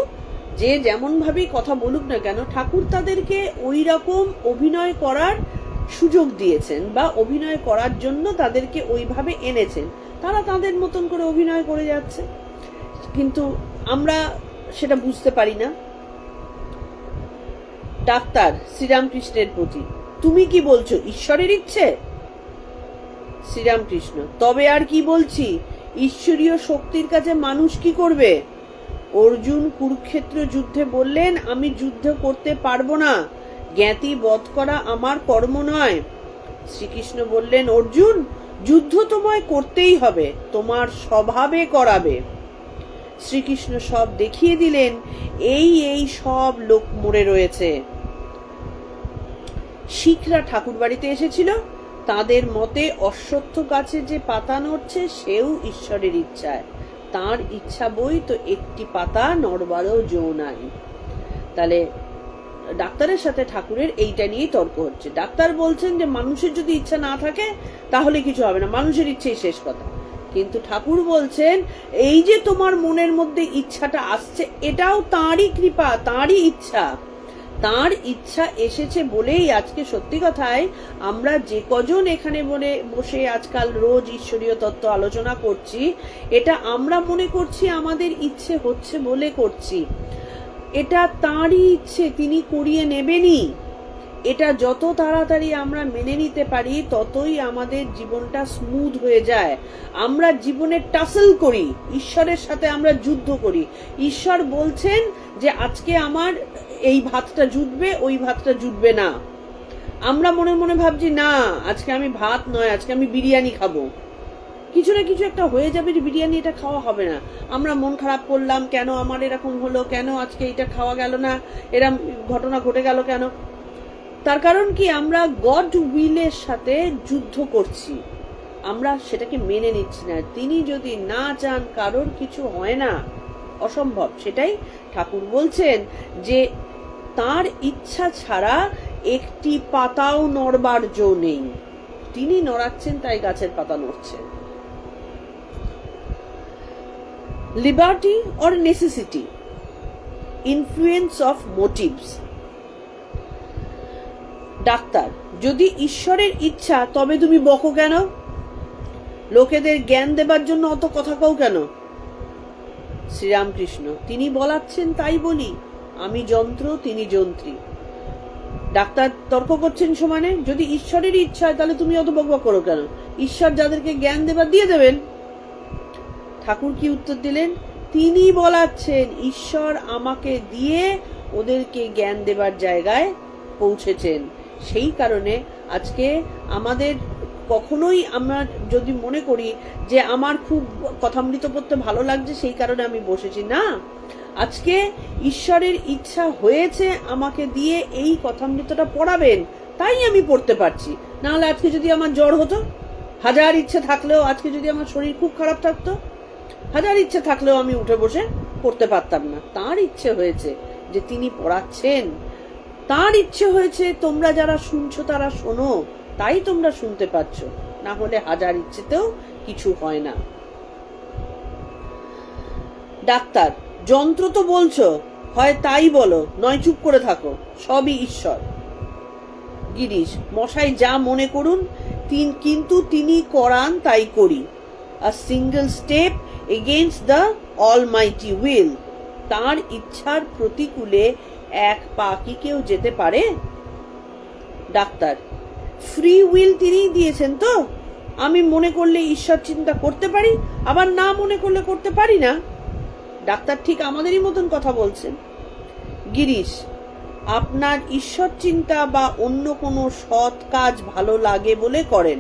যে যেমন ভাবেই কথা বলুক না কেন, ঠাকুর তাদেরকে ওই রকম অভিনয় করার সুযোগ দিয়েছেন বা অভিনয় করার জন্য তাদেরকে ওইভাবে এনেছেন। তারা তাদের মতন করে অভিনয় করে যাচ্ছে, কিন্তু আমরা সেটা বুঝতে পারি না। ডাক্তার শ্রীরামকৃষ্ণের প্রতি, তুমি কি বলছো ঈশ্বরের ইচ্ছে? শ্রীরামকৃষ্ণ, তবে আর কি বলছি, ঈশ্বরীয় শক্তির কাছে মানুষ কি করবে? অর্জুন কুরুক্ষেত্র যুদ্ধে বললেন আমি যুদ্ধ করতে পারবো না, জ্ঞাতি বধ করা আমার কর্ম নয়। শ্রীকৃষ্ণ বললেন, অর্জুন, যুদ্ধ তোমায় করতেই হবে, তোমার স্বভাবে করাবে। শ্রীকৃষ্ণ সব দেখিয়ে দিলেন, এই সব লোক মরে রয়েছে। শিখরা ঠাকুর বাড়িতে এসেছিল, তাদের মতে অশ্বত্থ গাছে যে পাতা নড়ছে সেও ঈশ্বরের ইচ্ছায়, তার ইচ্ছা বই তো একটি পাতা নড়বারও জো নাই। তাহলে ডাক্তারের সাথে ঠাকুরের এইটা নিয়েই তর্ক হচ্ছে। ডাক্তার বলছেন যে মানুষের যদি ইচ্ছা না থাকে তাহলে কিছু হবে না, মানুষের ইচ্ছেই শেষ কথা। কিন্তু ঠাকুর বলছেন এই যে তোমার মনের মধ্যে ইচ্ছাটা আসছে, এটাও তাঁরই কৃপা, তাঁরই ইচ্ছা। তাঁর ইচ্ছা এসেছে বলেই আজকে সত্যি কথায় আমরা যে কজন এখানে বসে আজকাল রোজ ঈশ্বরীয় তত্ত্ব আলোচনা করছি, এটা আমরা মনে করছি আমাদের ইচ্ছে হচ্ছে বলে করছি। এটা তাঁরই ইচ্ছে, তিনি করিয়ে নেবেনই। এটা যত তাড়াতাড়ি আমরা মেনে নিতে পারি ততই আমাদের জীবনটা স্মুথ হয়ে যায়। আমরা জীবনে টাসল করি, ঈশ্বরের সাথে আমরা যুদ্ধ করি। ঈশ্বর বলছেন যে আজকে আমার এই ভাতটা জুটবে, ওই ভাতটা জুটবে না। আমরা মনে মনে ভাবছি না আজকে আমি ভাত নয়, আজকে আমি বিরিয়ানি খাবো। কিছু না কিছু একটা হয়ে যাবে যে বিরিয়ানি এটা খাওয়া হবে না। আমরা মন খারাপ করলাম, কেন আমার এরকম হলো, কেন আজকে এটা খাওয়া গেল না, এরকম ঘটনা ঘটে গেল কেন। তার কারণ কি, আমরা গড উইলের সাথে যুদ্ধ করছি, আমরা সেটাকে মেনে নিচ্ছি না। তিনি যদি না চান কারোর কিছু হয় না, অসম্ভব। সেটাই ঠাকুর বলছেন যে তার ইচ্ছা ছাড়া একটি পাতাও নড়বার জো নেই। তিনি নড়াচ্ছেন তাই গাছের পাতা নড়ছে। Liberty or necessity, influence of motives. Doctor, যদি ঈশ্বরের ইচ্ছা তবে তুমি বকো কেন? লোকেদের জ্ঞান দেবার জন্য অত কথা কও কেন? শ্রীরামকৃষ্ণ, তিনি বলাচ্ছেন তাই বলি, আমি যন্ত্র, তিনি যন্ত্রী। ডাক্তার তর্ক করছেন সমানে, যদি ঈশ্বরের ইচ্ছা হয় তাহলে তুমি অত বকবক করো কেন? ঈশ্বর যাদেরকে জ্ঞান দেবার দিয়ে দেবেন। ঠাকুর কি উত্তর দিলেন? তিনি বলাচ্ছেন ঈশ্বর আমাকে দিয়ে ওদেরকে জ্ঞান দেবার জায়গায় পৌঁছেছেন। সেই কারণে আজকে আমাদের কখনোই, আমরা যদি মনে করি যে আমার খুব কথামৃত পড়তে ভালো লাগছে সেই কারণে আমি বসেছি, না, আজকে ঈশ্বরের ইচ্ছা হয়েছে আমাকে দিয়ে এই কথামৃতটা পড়াবেন, তাই আমি পড়তে পারছি। না হলে আজকে যদি আমার জ্বর হতো, হাজার ইচ্ছে থাকলেও, আজকে যদি আমার শরীর খুব খারাপ থাকতো, হাজার ইচ্ছে থাকলেও আমি উঠে বসে পড়তে পারতাম না। তার ইচ্ছে হয়েছে যে তিনি পড়াচ্ছেন, তার ইচ্ছে হয়েছে তোমরা যারা শুনছো তারা শোনো, তাই তোমরা শুনতে পাচ্ছ। না হলে হাজার ইচ্ছেতেও কিছু হয় না। ডাক্তার, যন্ত্র তো বলছো, হয় তাই বলো, নয় চুপ করে থাকো, সবই ঈশ্বর। গিরিশ, মশাই যা মনে করুন, কিন্তু তিনি করান তাই করি। A single step against the almighty will. তার ইচ্ছার প্রতিকূলে এক পা কি কেউ যেতে পারে? ডাক্তার, ফ্রি উইল তিনিই দিয়েছেন তো, আমি মনে করলে ঈশ্বর চিন্তা করতে পারি, আবার না মনে করলে করতে পারি না। ডাক্তার ঠিক আমাদেরই মতন কথা বলছেন। গিরিশ, আপনার ঈশ্বর চিন্তা বা অন্য কোনো সৎ কাজ ভালো লাগে বলে করেন,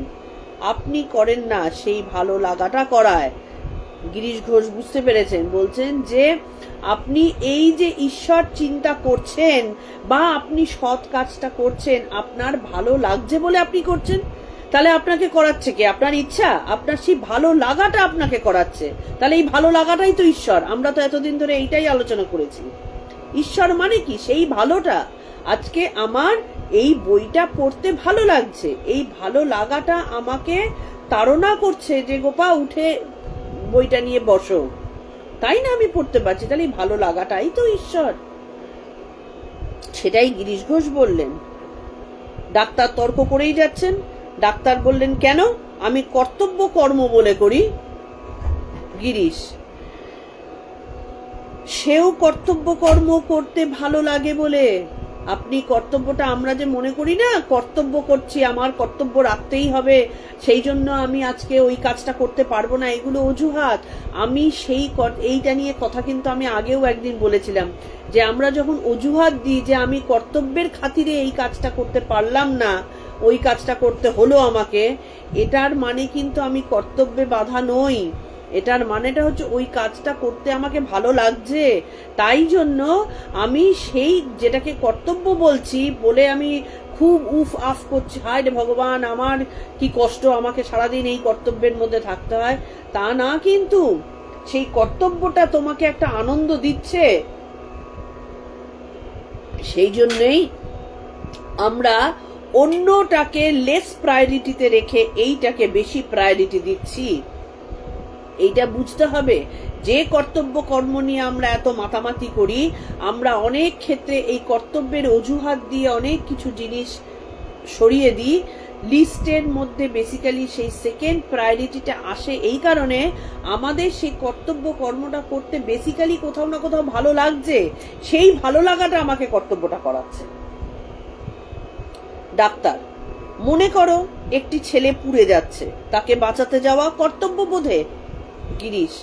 আপনি করেন না, সেই ভালো লাগাটা করায়। গিরিশ ঘোষ বুঝতে পেরেছেন, বলছেন যে আপনি এই যে ঈশ্বর চিন্তা করছেন বা আপনি সৎ কাজটা করছেন, আপনার ভালো লাগছে বলে আপনি করছেন। তাহলে আপনাকে করাচ্ছে কে? আপনার ইচ্ছা, আপনার সেই ভালো লাগাটা আপনাকে করাচ্ছে। তাহলে এই ভালো লাগাটাই তো ঈশ্বর। আমরা তো এতদিন ধরে এইটাই আলোচনা করেছি। ঈশ্বর মানে কি? সেই ভালোটা। আজকে আমার এই বইটা পড়তে ভালো লাগছে, এই ভালো লাগাটা আমাকে তাড়না করছে যে গোপা উঠে বইটা নিয়ে বসো, তাই না আমি পড়তে পারছি। তাহলে এই ভালো লাগাটাই তো ঈশ্বর। সেটাই গিরিশ ঘোষ বললেন। ডাক্তার তর্ক করেই যাচ্ছেন। ডাক্তার বললেন, কেন? আমি কর্তব্য কর্ম বলে করি। গিরিশ, সেও কর্তব্য কর্ম করতে ভালো লাগে বলে। আপনি কর্তব্যটা, আমরা যে মনে করি না কর্তব্য করছি, আমার কর্তব্য রাখতেই হবে, সেই জন্য আমি আজকে ওই কাজটা করতে পারবো না, এগুলো অজুহাত। আমি সেই এইটা নিয়ে কথা কিন্তু আমি আগেও একদিন বলেছিলাম যে আমরা যখন অজুহাত দিই যে আমি কর্তব্যের খাতিরে এই কাজটা করতে পারলাম না, ওই কাজটা করতে হলো আমাকে, এটার মানে কিন্তু আমি কর্তব্যে বাধা নই। এটার মানেটা হচ্ছে ওই কাজটা করতে আমাকে ভালো লাগছে, তাই জন্য আমি সেই যেটাকে কর্তব্য বলছি বলে আমি খুব উফ আফ করছি, হায় রে ভগবান আমার কি কষ্ট, আমাকে সারাদিন এই কর্তব্যের মধ্যে থাকতে হয়, তা না। কিন্তু সেই কর্তব্যটা তোমাকে একটা আনন্দ দিচ্ছে, সেই জন্যই আমরা অন্যটাকে লেস প্রায়োরিটিতে রেখে এইটাকে বেশি প্রায়োরিটি দিচ্ছি। এইটা বুঝতে হবে। যে কর্তব্য কর্ম নিয়ে আমরা এত মাতামাতি করি, আমরা অনেক ক্ষেত্রে এই কর্তব্যের অজুহাত দিয়ে অনেক কিছু জিনিস সরিয়ে দিই। লিস্টের মধ্যে বেসিক্যালি সেই সেকেন্ড প্রায়োরিটিটা আসে এই কারণে আমাদের সেই কর্তব্য কর্মটা করতে বেসিক্যালি কোথাও না কোথাও ভালো লাগছে, সেই ভালো লাগাটা আমাকে কর্তব্যটা করাচ্ছে। ডাক্তার, মনে করো একটি ছেলে পুড়ে যাচ্ছে, তাকে বাঁচাতে যাওয়া কর্তব্য বোধে। গিরিশ,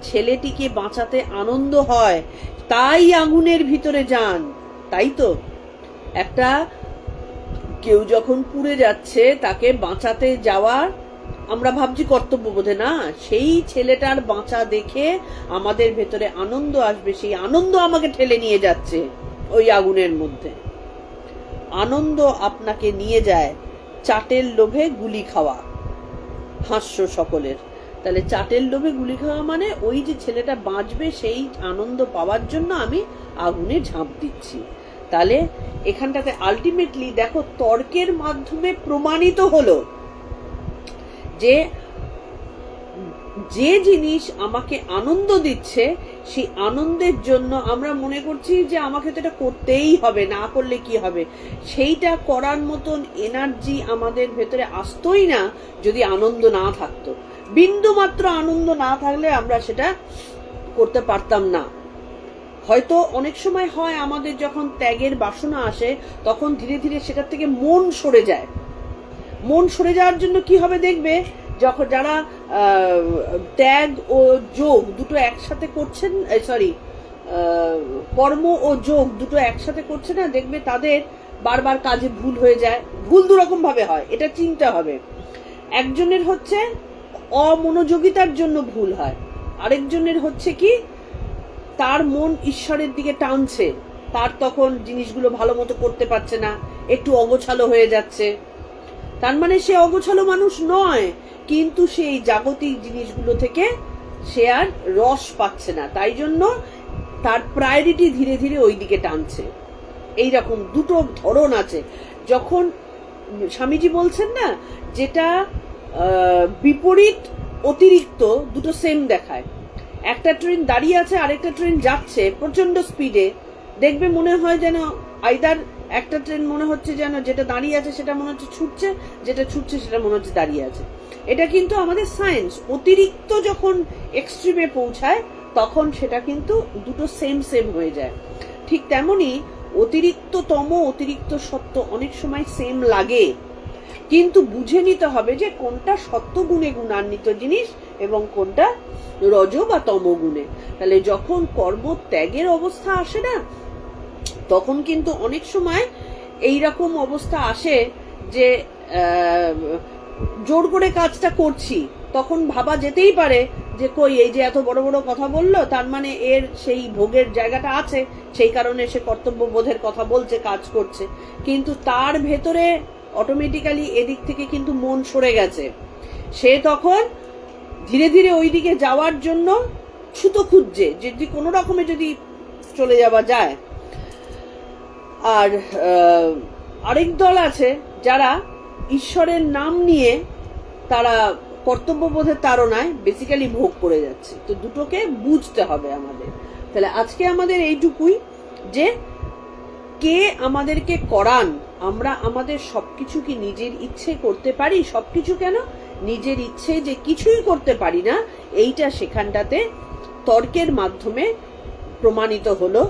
ছেলেটিকে বাঁচাতে আনন্দ হয়, তাই আগুনের ভিতরে যান, তাই তো? একটা কেউ যখন পুড়ে যাচ্ছে তাকে বাঁচাতে যাওয়া আমরা ভাবছি কর্তব্য বোধে, না, সেই ছেলেটার বাঁচা দেখে আমাদের ভেতরে আনন্দ আসবে, সেই আনন্দ আমাকে ঠেলে নিয়ে যাচ্ছে ওই আগুনের মধ্যে। আনন্দ আপনাকে নিয়ে যায় চাটের লোভে গুলি খাওয়া। হাস্য সকলের। তাহলে চাটের লোভে গুলি খাওয়া মানে ওই যে ছেলেটা বাঁচবে সেই আনন্দ পাওয়ার জন্য আমি আগুনে ঝাঁপ দিচ্ছি। তাহলে এখানটাতে আলটিমেটলি দেখো তর্কের মাধ্যমে প্রমাণিত হলো যে যে জিনিস আমাকে আনন্দ দিচ্ছে সেই আনন্দের জন্য আমরা মনে করছি যে আমাকে তো এটা করতেই হবে, না করলে কি হবে। সেইটা করার মতন এনার্জি আমাদের ভেতরে আসতোই না যদি আনন্দ না থাকতো। বিন্দু মাত্র আনন্দ না থাকলে আমরা সেটা করতে পারতাম না। হয়তো অনেক সময় হয় আমাদের যখন ত্যাগের বাসনা আসে তখন ধীরে ধীরে সেটার থেকে মন সরে যায়। মন সরে যাওয়ার জন্য কি হবে দেখবে, যখন যারা ত্যাগ ও যোগ দুটো একসাথে করছেন, কর্ম ও যোগ দুটো একসাথে করছে না, দেখবে তাদের বারবার কাজে ভুল হয়ে যায়। ভুল দুরকম ভাবে হয়, এটা চিন্তা হবে। একজনের হচ্ছে অমনোযোগিতার জন্য ভুল হয়, আরেকজনের হচ্ছে কি তার মন ঈশ্বরের দিকে টানছে, তার তখন জিনিসগুলো ভালো মতো করতে পারছে না, একটু অগোছালো হয়ে যাচ্ছে। তার মানে সে অগোছালো মানুষ নয়, কিন্তু সেই জাগতিক জিনিসগুলো থেকে সে আর রস পাচ্ছে না, তাই জন্য তার প্রায়োরিটি ধীরে ধীরে ওই দিকে টানছে। এইরকম দুটো ধরন আছে। যখন স্বামীজি বলছেন না, যেটা বিপরীত অতিরিক্ত দুটো সেম দেখায়। একটা ট্রেন দাঁড়িয়ে আছে, আরেকটা ট্রেন যাচ্ছে প্রচন্ড স্পিডে, দেখবে মনে হয় যেন আইদার একটা ট্রেন মনে হচ্ছে যেন যেটা দাঁড়িয়ে আছে সেটা মনে হচ্ছে ছুটছে, যেটা ছুটছে সেটা মনে হচ্ছে দাঁড়িয়ে আছে। এটা কিন্তু আমাদের সায়েন্স। অতিরিক্ত যখন এক্সট্রিমে পৌঁছায় তখন সেটা কিন্তু দুটো সেম সেম হয়ে যায়। ঠিক তেমনি অতিরিক্ততম অতিরিক্ত সত্য অনেক সময় সেম লাগে, কিন্তু বুঝে নিতে হবে যে কোনটা সত্য গুণে গুণান্বিত জিনিস এবং কোনটা রজ বা তম গুণে। তাহলে যখন কর্ম ত্যাগের অবস্থা আসে না, তখন কিন্তু অনেক সময় এইরকম অবস্থা আসে যে জোর করে কাজটা করছি, তখন ভাবা যেতেই পারে যে কই এই যে এত বড় বড় কথা বললো, তার মানে এর সেই ভোগের জায়গাটা আছে, সেই কারণে সে কর্তব্য বোধের কথা বলছে, কাজ করছে। কিন্তু তার ভেতরে অটোমেটিক্যালি এদিক থেকে কিন্তু মন সরে গেছে, সে তখন ধীরে ধীরে ওই দিকে যাওয়ার জন্য ছুতো খুঁজছে, যদি কোনো রকমে যদি চলে যাওয়া যায়। আর আরেক দল আছে যারা ঈশ্বরের নাম নিয়ে তারা কর্তব্যবোধের তাড়নায় বেসিক্যালি ভোগ করে যাচ্ছে। তো দুটোকে বুঝতে হবে আমাদের। তাহলে আজকে আমাদের এইটুকুই যে কে আমাদেরকে করান, আমরা আমাদের সবকিছু কি নিজের ইচ্ছে করতে পারি? সবকিছু কেন, নিজের ইচ্ছে যে কিছুই করতে পারি না, এইটা সেখানটাতে তর্কের মাধ্যমে প্রমাণিত হলো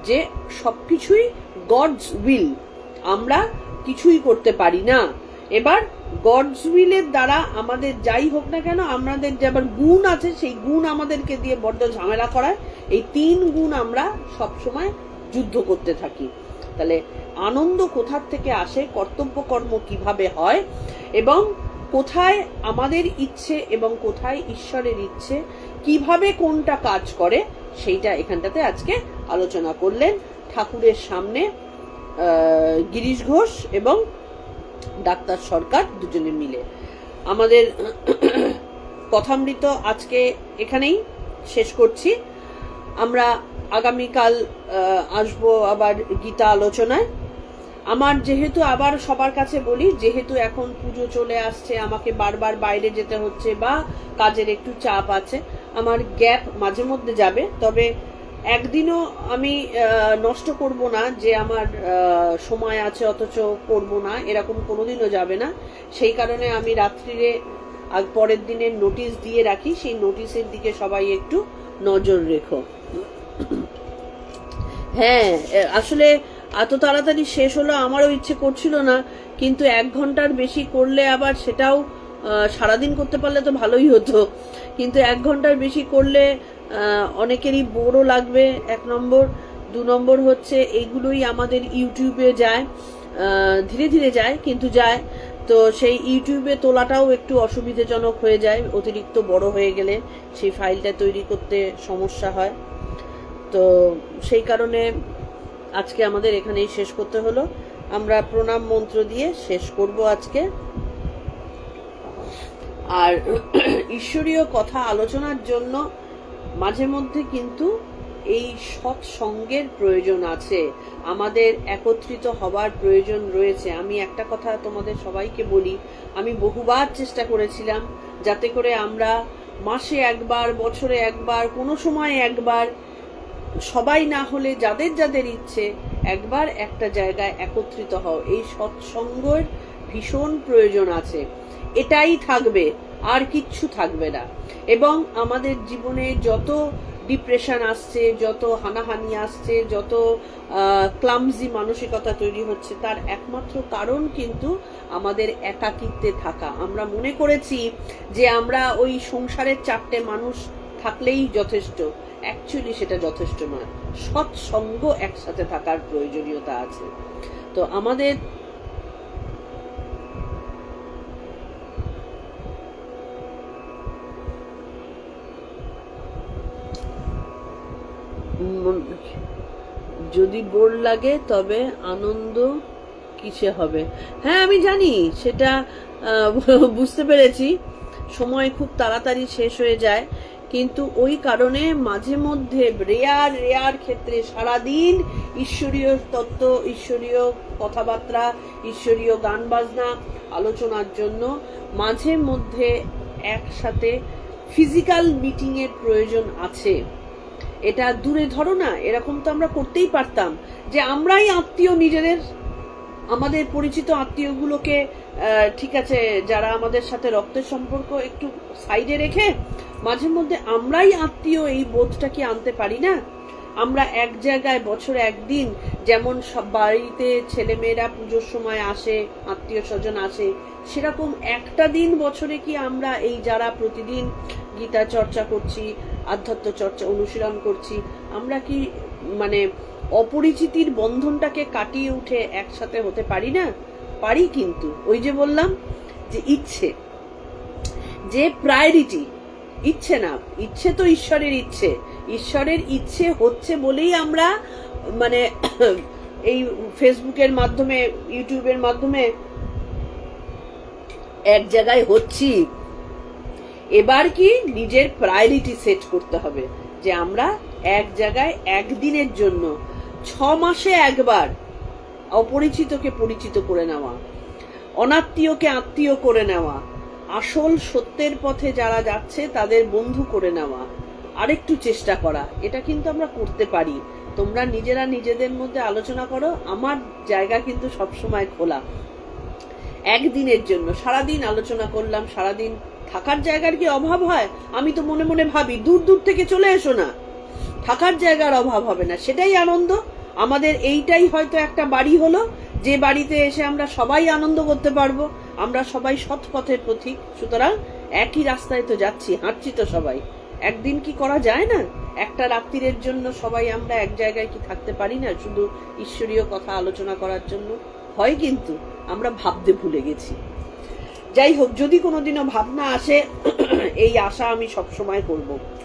যে সবকিছুই গডস উইল, আমরা কিছুই করতে পারি না। এবার গডস উইলের দ্বারা আমাদের যাই হোক না কেন, আমাদের যে আবার গুণ আছে, সেই গুণ আমাদেরকে দিয়ে বড্ড ঝামেলা করায়। এই তিন গুণ আমরা সবসময় যুদ্ধ করতে থাকি। তাহলে আনন্দ কোথার থেকে আসে, কর্তব্য কর্ম কিভাবে হয়, এবং কোথায় আমাদের ইচ্ছে এবং কোথায় ঈশ্বরের ইচ্ছে, কিভাবে কোনটা কাজ করে, সেইটা এখানটাতে আজকে আলোচনা করলেন ঠাকুরের সামনে গিরিশ ঘোষ এবং ডাক্তার সরকার দুজনে মিলে। আমাদের কথামৃত আজকে এখানেই শেষ করছি। আমরা আগামীকাল আসবো আবার গীতা আলোচনায়। আমার যেহেতু আবার সবার কাছে বলি, যেহেতু এখন পুজো চলে আসছে, আমাকে বারবার বাইরে যেতে হচ্ছে বা কাজের একটু চাপ আছে, আমার গ্যাপ মাঝে মধ্যে যাবে। তবে একদিনও আমি নষ্ট করব না যে আমার সময় আছে অথচ করব না, এরকম কোনোদিনও যাবে না। সেই কারণে আমি রাত্রিরে পরের দিনের নোটিশ দিয়ে রাখি, সেই নোটিশের দিকে সবাই একটু নজর রেখো। হ্যাঁ, আসলে এত তাড়াতাড়ি শেষ হলো আমারও ইচ্ছে করছিল না, কিন্তু 1 ঘন্টার বেশি করলে আবার সেটাও সারাদিন করতে পারলে তো ভালোই হতো, কিন্তু 1 ঘন্টার বেশি করলে অনেকেরই বোরও লাগবে, 1 নম্বর। 2 নম্বর হচ্ছে এইগুলোই আমাদের ইউটিউবে যায়, ধীরে ধীরে যায় কিন্তু যায়। তো সেই ইউটিউবে তোলাটাও একটু অসুবিধাজনক হয়ে যায়, অতিরিক্ত বড় হয়ে গেলে সেই ফাইলটা তৈরি করতে সমস্যা হয়। তো সেই কারণে আজকে আমাদের এখানেই শেষ করতে হলো। আমরা প্রণাম মন্ত্র দিয়ে শেষ করব আজকে। আর ঈশ্বরীয় কথা আলোচনার জন্য মাঝে মধ্যে কিন্তু এই সৎসঙ্গের প্রয়োজন আছে, আমাদের একত্রিত হবার প্রয়োজন রয়েছে। আমি একটা কথা তোমাদের সবাইকে বলি, আমি বহুবার চেষ্টা করেছিলাম যাতে করে আমরা মাসে একবার, বছরে একবার, কোনো সময় একবার, সবাই না হলে যাদের যাদের ইচ্ছে একবার একটা জায়গায় একত্রিত হও। এই সৎসঙ্গের ভীষণ প্রয়োজন আছে, এটাই থাকবে, আর কিচ্ছু থাকবে না। এবং আমাদের জীবনে যত ডিপ্রেশন আসছে, যত হানাহানি আসছে, যত ক্লামজি মানসিকতা তৈরি হচ্ছে, তার একমাত্র কারণ কিন্তু আমাদের একাকিত্বে থাকা। আমরা মনে করেছি যে আমরা ওই সংসারের 4টে মানুষ থাকলেই যথেষ্ট, অ্যাকচুয়ালি সেটা যথেষ্ট নয়। সৎসঙ্গ একসাথে থাকার প্রয়োজনীয়তা আছে। তো আমাদের যদি বোর লাগে তবে আনন্দ কিসে হবে? হ্যাঁ, আমি জানি সেটা, বুঝতে পেরেছি। সময় খুব তাড়াতাড়ি শেষ হয়ে যায়, কিন্তু ওই কারণে মাঝে মধ্যে রেয়ার ক্ষেত্রে সারাদিন ঈশ্বরীয় তত্ত্ব, ঈশ্বরীয় কথাবার্তা, ঈশ্বরীয় গান বাজনা আলোচনার জন্য মাঝে মধ্যে একসাথে ফিজিক্যাল মিটিং এর প্রয়োজন আছে। এটা দূরে ধরো না, এরকম তো আমরা করতেই পারতাম যে আমরাই আত্মীয় নিজেদের, আমাদের পরিচিত আত্মীয়গুলোকে, ঠিক আছে, যারা আমাদের সাথে রক্তের সম্পর্ক একটু সাইডে রেখে মাঝে মধ্যে আমরাই আত্মীয়, এই বোধটা কি আনতে পারি না? আমরা এক জায়গায় বছরে একদিন, যেমন সব বাড়িতে ছেলেমেয়েরা পুজোর সময় আসে, আত্মীয় স্বজন আসে, সেরকম একটা দিন বছরে কি আমরা এই যারা প্রতিদিন গীতা চর্চা করছি, আধ্যাত্ম চর্চা অনুশীলন করছি, আমরা কি মানে অপরিচিতির বন্ধনটাকে কাটিয়ে উঠে একসাথে হতে পারি না? পারি, কিন্তু ওই যে বললাম যে ইচ্ছে, যে প্রায়োরিটি, ইচ্ছে না, ইচ্ছে তো ঈশ্বরের ইচ্ছে, ঈশ্বরের ইচ্ছে হচ্ছে বলেই আমরা মানে এই ফেসবুকের মাধ্যমে, ইউটিউবের মাধ্যমে এক জায়গায় হচ্ছি। এবার কি নিজের প্রায়োরিটি সেট করতে হবে যে আমরা এক জায়গায় একদিনের জন্য, 6 মাসে একবার অপরিচিতকে পরিচিত করে নেওয়া, অনাত্মীয়কে আত্মীয় করে নেওয়া, আসল সত্যের পথে যারা যাচ্ছে তাদের বন্ধু করে নেওয়া, আরেকটু চেষ্টা করা। এটা কিন্তু আমরা করতে পারি। তোমরা নিজেরা নিজেদের মধ্যে আলোচনা করো, আমার জায়গা কিন্তু সবসময় খোলা। একদিনের জন্য সারাদিন আলোচনা করলাম, সারাদিন থাকার জায়গার কি অভাব হয়? আমি তো মনে মনে ভাবি দূর দূর থেকে চলে এসো না, থাকার জায়গার অভাব হবে না, সেটাই আনন্দ। আমাদের এইটাই হয়তো একটা বাড়ি হলো, যে বাড়িতে এসে আমরা সবাই আনন্দ করতে পারবো। আমরা সবাই সৎ পথের পথিক, সুতরাং একই রাস্তায় তো যাচ্ছি, হাঁটছি তো সবাই। একদিন কি করা যায় না? একটা রাত্রির জন্য সবাই আমরা এক জায়গায় কি থাকতে পারি না, শুধু ঈশ্বরীয় কথা আলোচনা করার জন্য? হয়, কিন্তু আমরা ভাবতে ভুলে গেছি। যাই হোক, যদি কোনোদিনও ভাবনা আসে, এই আশা আমি সবসময়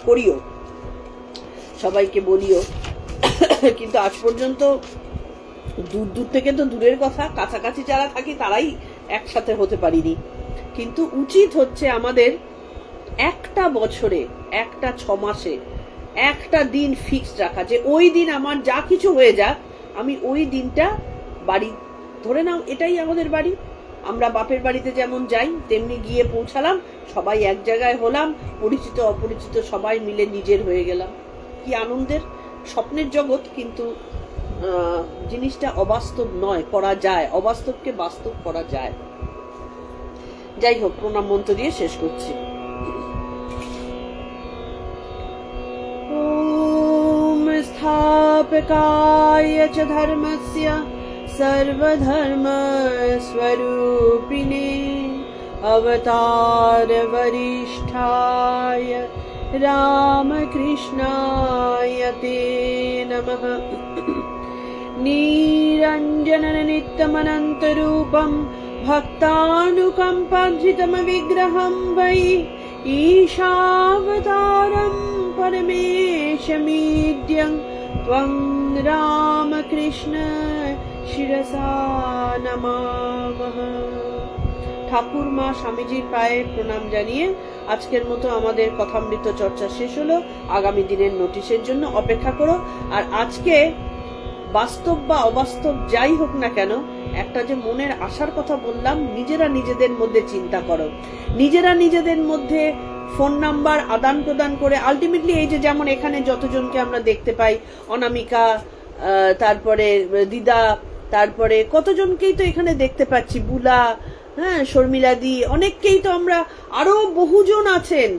করিও, সবাইকে বলিও, কিন্তু আজ পর্যন্ত দূর দূর থেকে তো দূরের কথা, কাছাকাছি যারা থাকি তারাই একসাথে হতে পারিনি। কিন্তু উচিত হচ্ছে আমাদের একটা বছরে, একটা 6 মাসে একটা দিন ফিক্সড রাখা, যে ওই দিন আমার যা কিছু হয়ে যাক আমি ওই দিনটা বাড়ি, ধরে নাও এটাই আমাদের বাড়ি, আমরা বাপের বাড়িতে যেমন যাই তেমনি গিয়ে পৌঁছালাম, সবাই এক জায়গায় হলাম, পরিচিত অপরিচিত সবাই মিলে নিজের হয়ে গেলাম। কি আনন্দের, স্বপ্নের জগৎ, কিন্তু জিনিসটা অবাস্তব নয়, করা যায়, অবাস্তবকে বাস্তব করা যায়। যাই হোক, প্রণাম মন্ত্র দিয়ে শেষ করছি। ওম স্থাপকায় চ ধর্মস্য सर्वधर्म स्वरूपिणे अवतार वरिष्ठाय रामकृष्णाय ते नमः। निरञ्जन नित्यमनन्तरूपं भक्तानुकम्पाधृतं विग्रहं वै ईशावतारं परमेशमीड्यं त्वं रामकृष्ण শিরসা নমামহ। ঠাকুর মা স্বামীজির পায়ে প্রণাম জানিয়ে আজকের মতো আমাদের কথামৃত চর্চা শেষ হলো। আগামী দিনের নোটিশের জন্য অপেক্ষা করো। আর আজকে বাস্তব বা অবাস্তব যাই হোক না কেন, একটা যে মনের আশার কথা বললাম, নিজেরা নিজেদের মধ্যে চিন্তা করো, নিজেরা নিজেদের মধ্যে ফোন নাম্বার আদান প্রদান করে আলটিমেটলি এই যে যেমন এখানে যতজনকে আমরা দেখতে পাই, অনামিকা, তারপরে দিদা, তারপরে কতজনকেই তো এখানে দেখতে পাচ্ছি, বুলা, হ্যাঁ, শর্মিলাদি, অনেককেই তো আমরা, আরো বহুজন আছেন,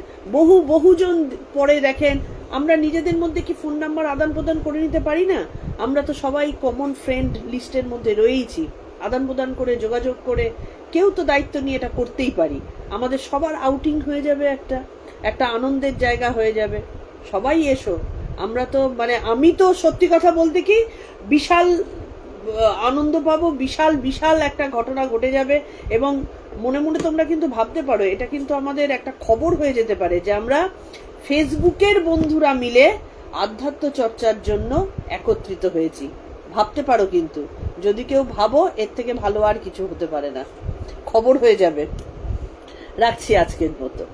বহুজন পরে দেখেন, আমরা নিজেদের মধ্যে কি ফোন নাম্বার আদান প্রদান করে নিতে পারি না? আমরা তো সবাই কমন ফ্রেন্ড লিস্টের মধ্যে রয়েইছি, আদান প্রদান করে যোগাযোগ করে কেউ তো দায়িত্ব নিয়ে এটা করতেই পারি। আমাদের সবার আউটিং হয়ে যাবে, একটা আনন্দের জায়গা হয়ে যাবে। সবাই এসো, আমরা তো আমি তো সত্যি কথা বলতে কি বিশাল আনন্দ পাবো, বিশাল একটা ঘটনা ঘটে যাবে। এবং মনে মনে তোমরা কিন্তু ভাবতে পারো, এটা কিন্তু আমাদের একটা খবর হয়ে যেতে পারে যে আমরা ফেসবুকের বন্ধুরা মিলে আধ্যাত্ম চর্চার জন্য একত্রিত হয়েছি। ভাবতে পারো, কিন্তু যদি কেউ ভাবো, এর থেকে ভালো আর কিছু হতে পারে না, খবর হয়ে যাবে। রাখছি আজকের মতো।